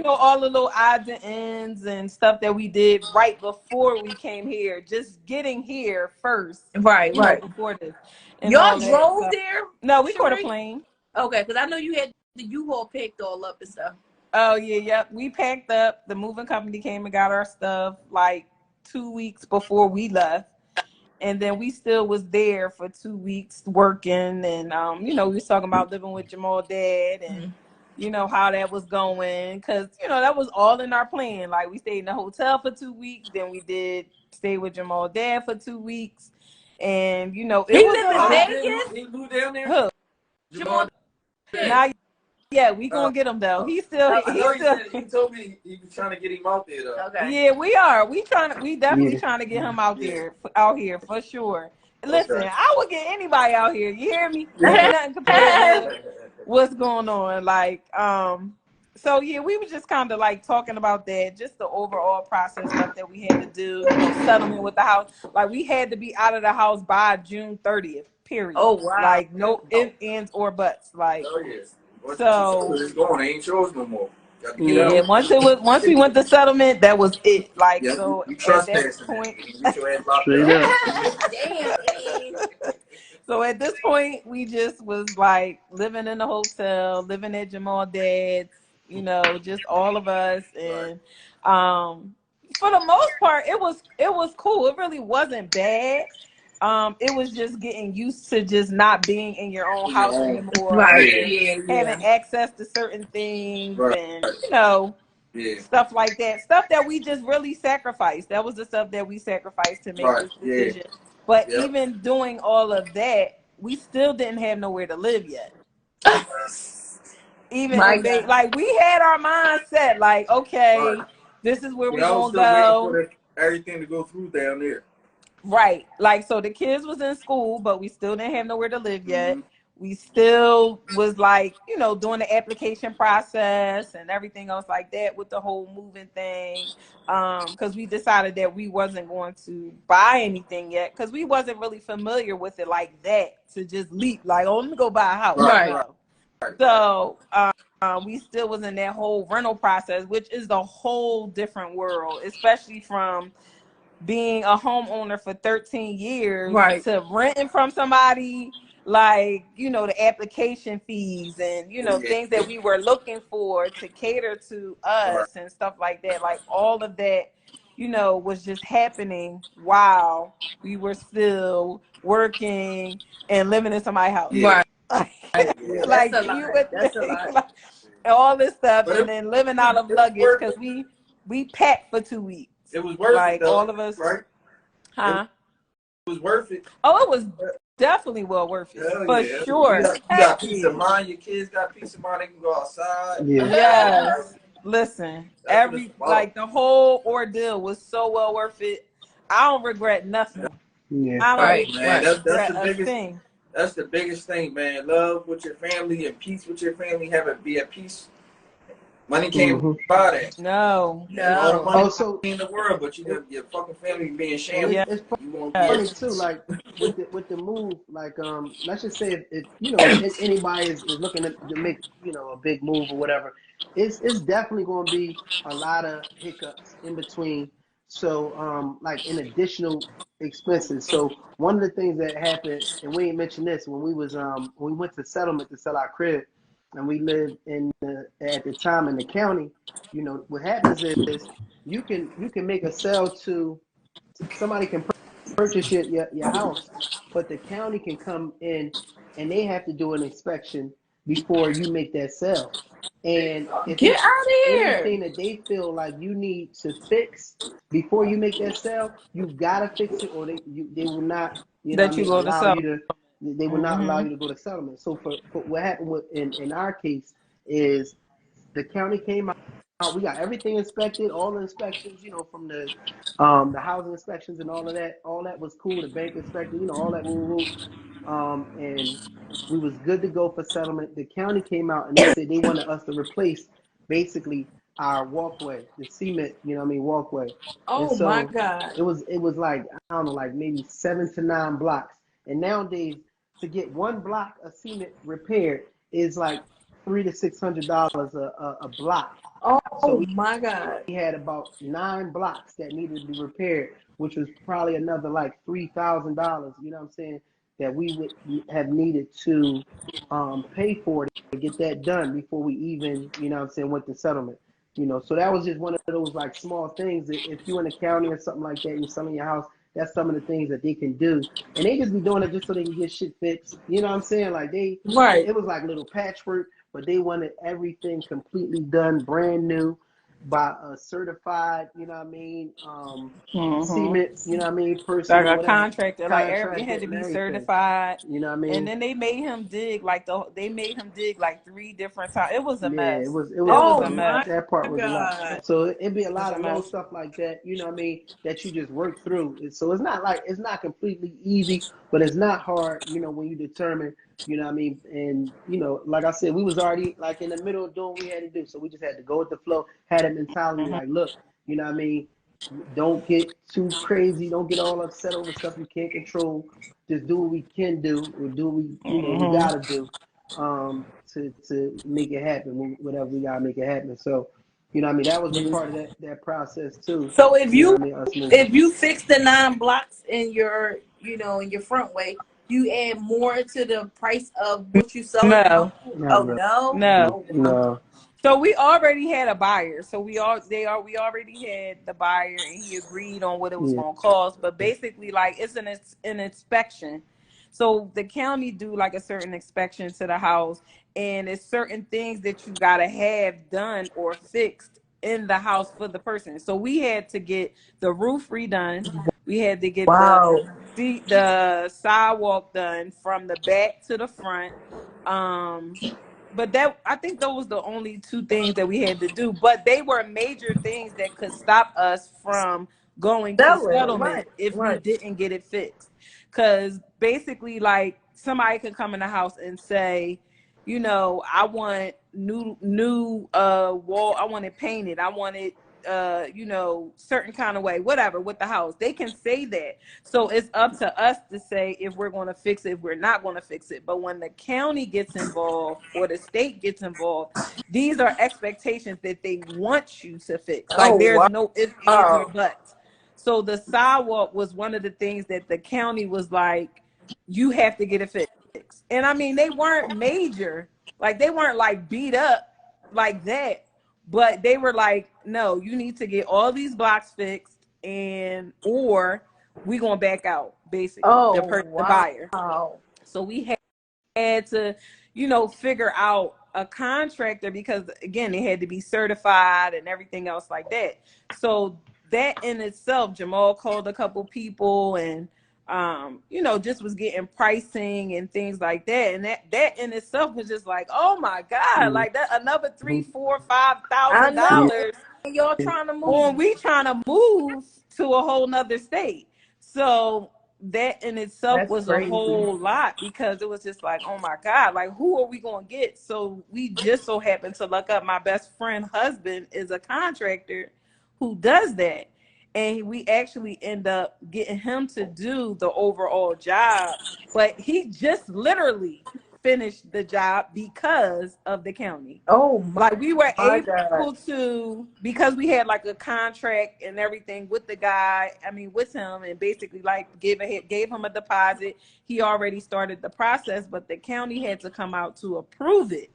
all the little odds and ends and stuff that we did right before we came here, just getting here first, Right, right. before this. And all Y'all that drove stuff. there? No, we caught a Sheree? plane. Okay, because I know you had the U-Haul picked all up and stuff. Oh yeah, yep. We packed up. The moving company came and got our stuff like 2 weeks before we left. And then we still was there for 2 weeks working, and we was talking about living with Jamal dad and how that was going, because that was all in our plan. Like we stayed in the hotel for 2 weeks, then we did stay with Jamal dad for 2 weeks, and it He was live in a lot. Vegas? He moved down there? Who? Jamal. Not yet. We gonna get him though. He's still. I know he told me he was trying to get him out there though. Okay. Yeah, we are. We definitely Yeah. trying to get him out here for sure. Listen, I would get anybody out here. You hear me? Ain't nothing compared to what's going on. Like, so yeah, we were just kind of like talking about that, just the overall process stuff that we had to do, settlement with the house. Like we had to be out of the house by June 30th, period. Oh, wow. Like no ifs, ands, or buts. Like Oh, yes. So- it's going. They ain't yours no more. yeah, once we went to settlement, that was it. Like Yeah, so you at trust that that point. You get your ass locked Straight up. up. Damn. So at this point, we just was like living in the hotel, living at Jamal dad's, just all of us. And for the most part, it was cool. It really wasn't bad. It was just getting used to just not being in your own house anymore. Right. And having access to certain things Right. and Yeah. stuff like that. Stuff that we just really sacrificed. That was the stuff that we sacrificed to make Right. this decision. But Yeah. even doing all of that, we still didn't have nowhere to live yet. Even My if they, God. like, we had our mind set, like, okay, Right. this is where Yeah, we're I was gonna still go. waiting for everything to go through down there. Right. Like, so the kids was in school, but we still didn't have nowhere to live yet. Mhm. We still was like, doing the application process and everything else like that with the whole moving thing. Because we decided that we wasn't going to buy anything yet because we wasn't really familiar with it like that to just leap like, oh, let me go buy a house. Right. No. So we still was in that whole rental process, which is the whole different world, especially from being a homeowner for 13 years Right. to renting from somebody, like, the application fees and, things that we were looking for to cater to us and stuff like that. Like all of that, was just happening while we were still working and living in somebody's house. Yeah. Right. Like That's a you lot. would That's a think, lot. like, all this stuff, But and then living out of it was luggage worth because we packed for 2 weeks. It was worth Like it, though, all of us, right? huh? It was worth it. Oh, it was definitely well worth it. Hell For yeah. sure. You got peace of mind. Your kids got peace of mind. They can go outside. Yeah. Yes. Listen, That's what it's about. like the whole ordeal was so well worth it. I don't regret nothing. Yeah. I don't Right. Man, that's regret the a biggest. thing. That's the biggest thing, man. Love with your family and peace with your family. Be at peace. Money can't Mhm. buy that. No. All the No. money Also, in the world, but you got your fucking family being shambles. Yeah. it's You won't funny be. too, like with the move, like let's just say if anybody is looking to make a big move or whatever, it's definitely going to be a lot of hiccups in between. So like an additional expenses. So one of the things that happened, and we ain't mentioned this, when we went to settlement to sell our crib, and we lived at the time in the county. You know what happens is you can make a sale to somebody can purchase your house, but the county can come in and they have to do an inspection before you make that sale. And if Get it's out of here. anything that they feel like you need to fix before you make that sale, you gotta fix it, or they will not, That you go to allow sell. you to. They will not allow you to go to settlement. So for what happened in our case is the county came out. We got everything inspected, all the inspections, from the housing inspections and all of that. All that was cool. The bank inspected, all that woo. And we was good to go for settlement. The county came out and they said they wanted us to replace basically our walkway, the cement, walkway. And Oh my so God. it was like, I don't know, like maybe 7 to 9 blocks. And nowadays to get one block of cement repaired is like $300 to $600 a block. Oh So my God. we had about 9 blocks that needed to be repaired, which was probably another like $3,000. You know what I'm saying? That we would have needed to pay for to get that done before we even, went to settlement. So that was just one of those like small things that if you're in the county or something like that, you're selling your house, that's some of the things that they can do. And they just be doing it just so they can get shit fixed. You know what I'm saying? Like Right. it was like little patchwork, but they wanted everything completely done, brand new, by a certified, cement, person Like or a whatever, contractor, like it had contractor to and be everything. certified. You know what I mean? And then they made him dig like 3 different times. It was a Yeah, mess. it was It was Oh a my mess. that part was a lot. God. So it'd be a It was lot a of little mess. stuff like that, that you just work through. So it's not completely easy, but it's not hard, when you determine, and like I said, we was already like in the middle of doing what we had to do. So we just had to go with the flow, had a mentality Mm-hmm. like, look, don't get too crazy, don't get all upset over stuff you can't control. Just do what we can do, or do what we Mm-hmm. gotta do. To make it happen, whatever we gotta make it happen. So, that was a part of that process too. So if you Us moving. fix the 9 blocks in your in your front way, you add more to the price of what you selling now? No, Oh No, no. no. Oh wow. no. So we already had a buyer. So we already had the buyer, and he agreed on what it was Yeah. going to cost. But basically, like it's an inspection. So the county do like a certain inspection to the house, and it's certain things that you gotta have done or fixed in the house for the person. So we had to get the roof redone. We had to get Wow. the sidewalk done from the back to the front. But that I think those was the only 2 things that we had to do. But they were major things that could stop us from going to Selling. settlement Right. if we Right. didn't get it fixed. Because basically, like somebody could come in the house and say, I want new wall. I want it painted. I want it certain kind of way, whatever, with the house. They can say that. So it's up to us to say if we're going to fix it, if we're not going to fix it. But when the county gets involved or the state gets involved, these are expectations that they want you to fix. Like Oh there's wow. no ifs, ands, or buts. So the sidewalk was one of the things that the county was like, you have to get it fixed. And I mean, they weren't major, like they weren't like beat up like that, but they were like, no, you need to get all these blocks fixed, and or we gonna back out, basically. Oh The buyer. wow. So we had to, figure out a contractor, because again, they had to be certified and everything else like that. So that in itself, Jamal called a couple people and just was getting pricing and things like that. And that in itself was just like, oh my God, like that another $3, $4, I know. $5,000 And y'all trying to when move. we trying to move to a whole nother state. So that in itself That's was a crazy. whole lot, because it was just like, oh my God, like who are we gonna get? So we just so happened to look up, my best friend husband is a contractor who does that. And we actually end up getting him to do the overall job. But he just literally finish the job because of the county. Oh Like we were my God. able to, because we had like a contract and everything with the guy, with him, and basically like gave him a deposit. He already started the process, but the county had to come out to approve it.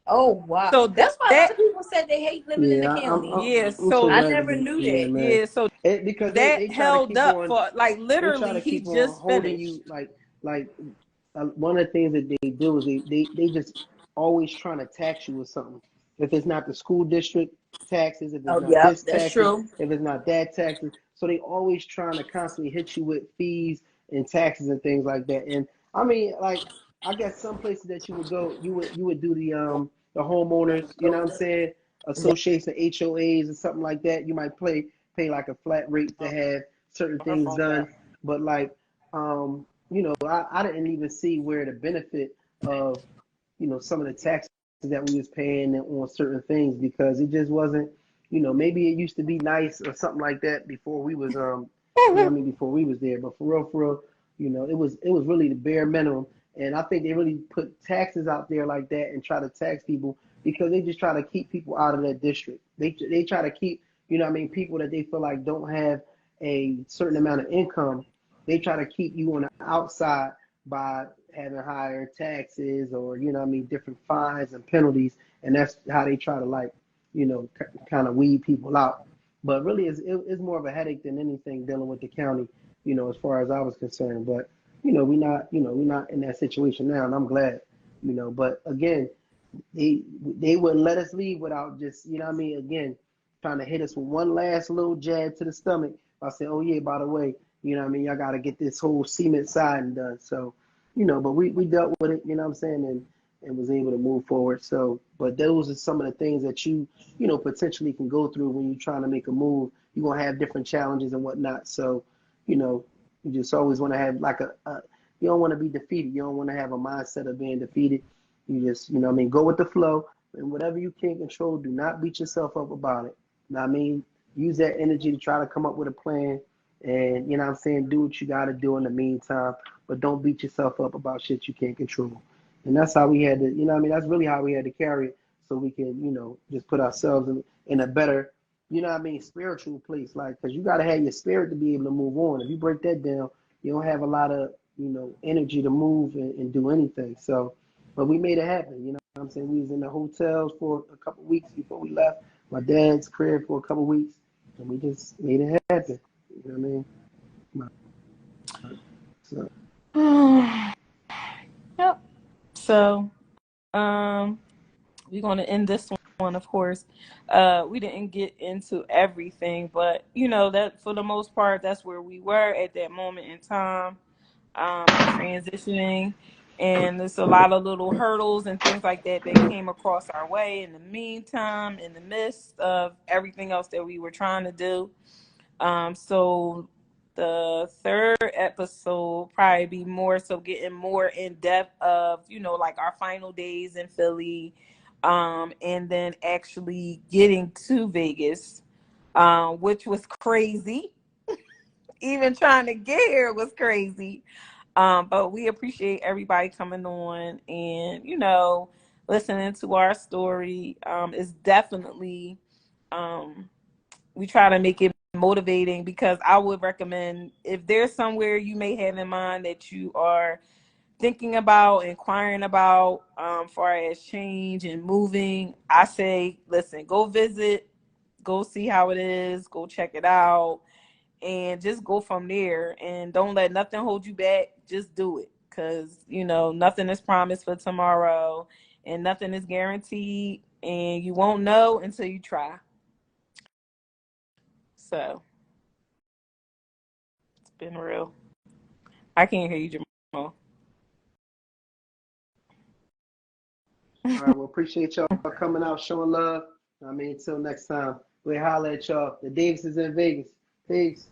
Oh wow. So That's why a lot of people said they hate living in the Yeah, county. I'm so I glad to never be, knew yeah, that. man. yeah, so Because that they try to held keep up on, for like they try literally to he keep on just holding finished. you like one of the things that they do is they just always trying to tax you with something. If it's not the school district taxes, if it's Oh not yeah, this that's taxes, true. if it's not that taxes, so they always trying to constantly hit you with fees and taxes and things like that. And I mean, like I guess some places that you would go, you would do the homeowners, you know what I'm saying, association, HOAs or something like that. You might pay like a flat rate to have certain things done, but like I didn't even see where the benefit of some of the taxes that we was paying on certain things, because it just wasn't, maybe it used to be nice or something like that before we was before we was there, but for real, it was really the bare minimum. And I think they really put taxes out there like that and try to tax people because they just try to keep people out of that district. They try to keep, people that they feel like don't have a certain amount of income. They try to keep you on the outside by having higher taxes or, different fines and penalties. And that's how they try to kind of weed people out. But really, it's more of a headache than anything dealing with the county, as far as I was concerned. But, we're not in that situation now, and I'm glad, But again, they wouldn't let us leave without just, again, trying to hit us with one last little jab to the stomach. I said, oh yeah, by the way, y'all got to get this whole cement siding done. So, but we dealt with it, and was able to move forward. So, but those are some of the things that potentially can go through when you're trying to make a move. You're going to have different challenges and whatnot. So, you just always want to have you don't want to be defeated. You don't want to have a mindset of being defeated. You just, go with the flow, and whatever you can't control, do not beat yourself up about it. Use that energy to try to come up with a plan, and do what you got to do in the meantime, but don't beat yourself up about shit you can't control. And that's how we had to, that's really how we had to carry it, so we can, just put ourselves in a better, spiritual place, because you got to have your spirit to be able to move on. If you break that down, you don't have a lot of, energy to move and do anything. So, but we made it happen. We was in the hotels for a couple of weeks before we left. My dad's crib for a couple of weeks, and we just made it happen. You know what I mean? So. Yep. So, we're going to end this one, of course. We didn't get into everything, but that for the most part, that's where we were at that moment in time, transitioning. And there's a lot of little hurdles and things like that came across our way in the meantime, in the midst of everything else that we were trying to do. So the third episode probably be more so getting more in depth of, like our final days in Philly, and then actually getting to Vegas, which was crazy. Even trying to get here was crazy. But we appreciate everybody coming on and, listening to our story. It's definitely, we try to make it motivating, because I would recommend, if there's somewhere you may have in mind that you are thinking about, inquiring about, far as change and moving, I say, listen, go visit, go see how it is, go check it out, and just go from there. And don't let nothing hold you back. Just do it, because nothing is promised for tomorrow, and nothing is guaranteed, and you won't know until you try. So it's been real. I can't hear you, Jamal. All right, well, appreciate y'all coming out, showing love. Until next time, we'll holler at y'all. The Davis is in Vegas. Peace.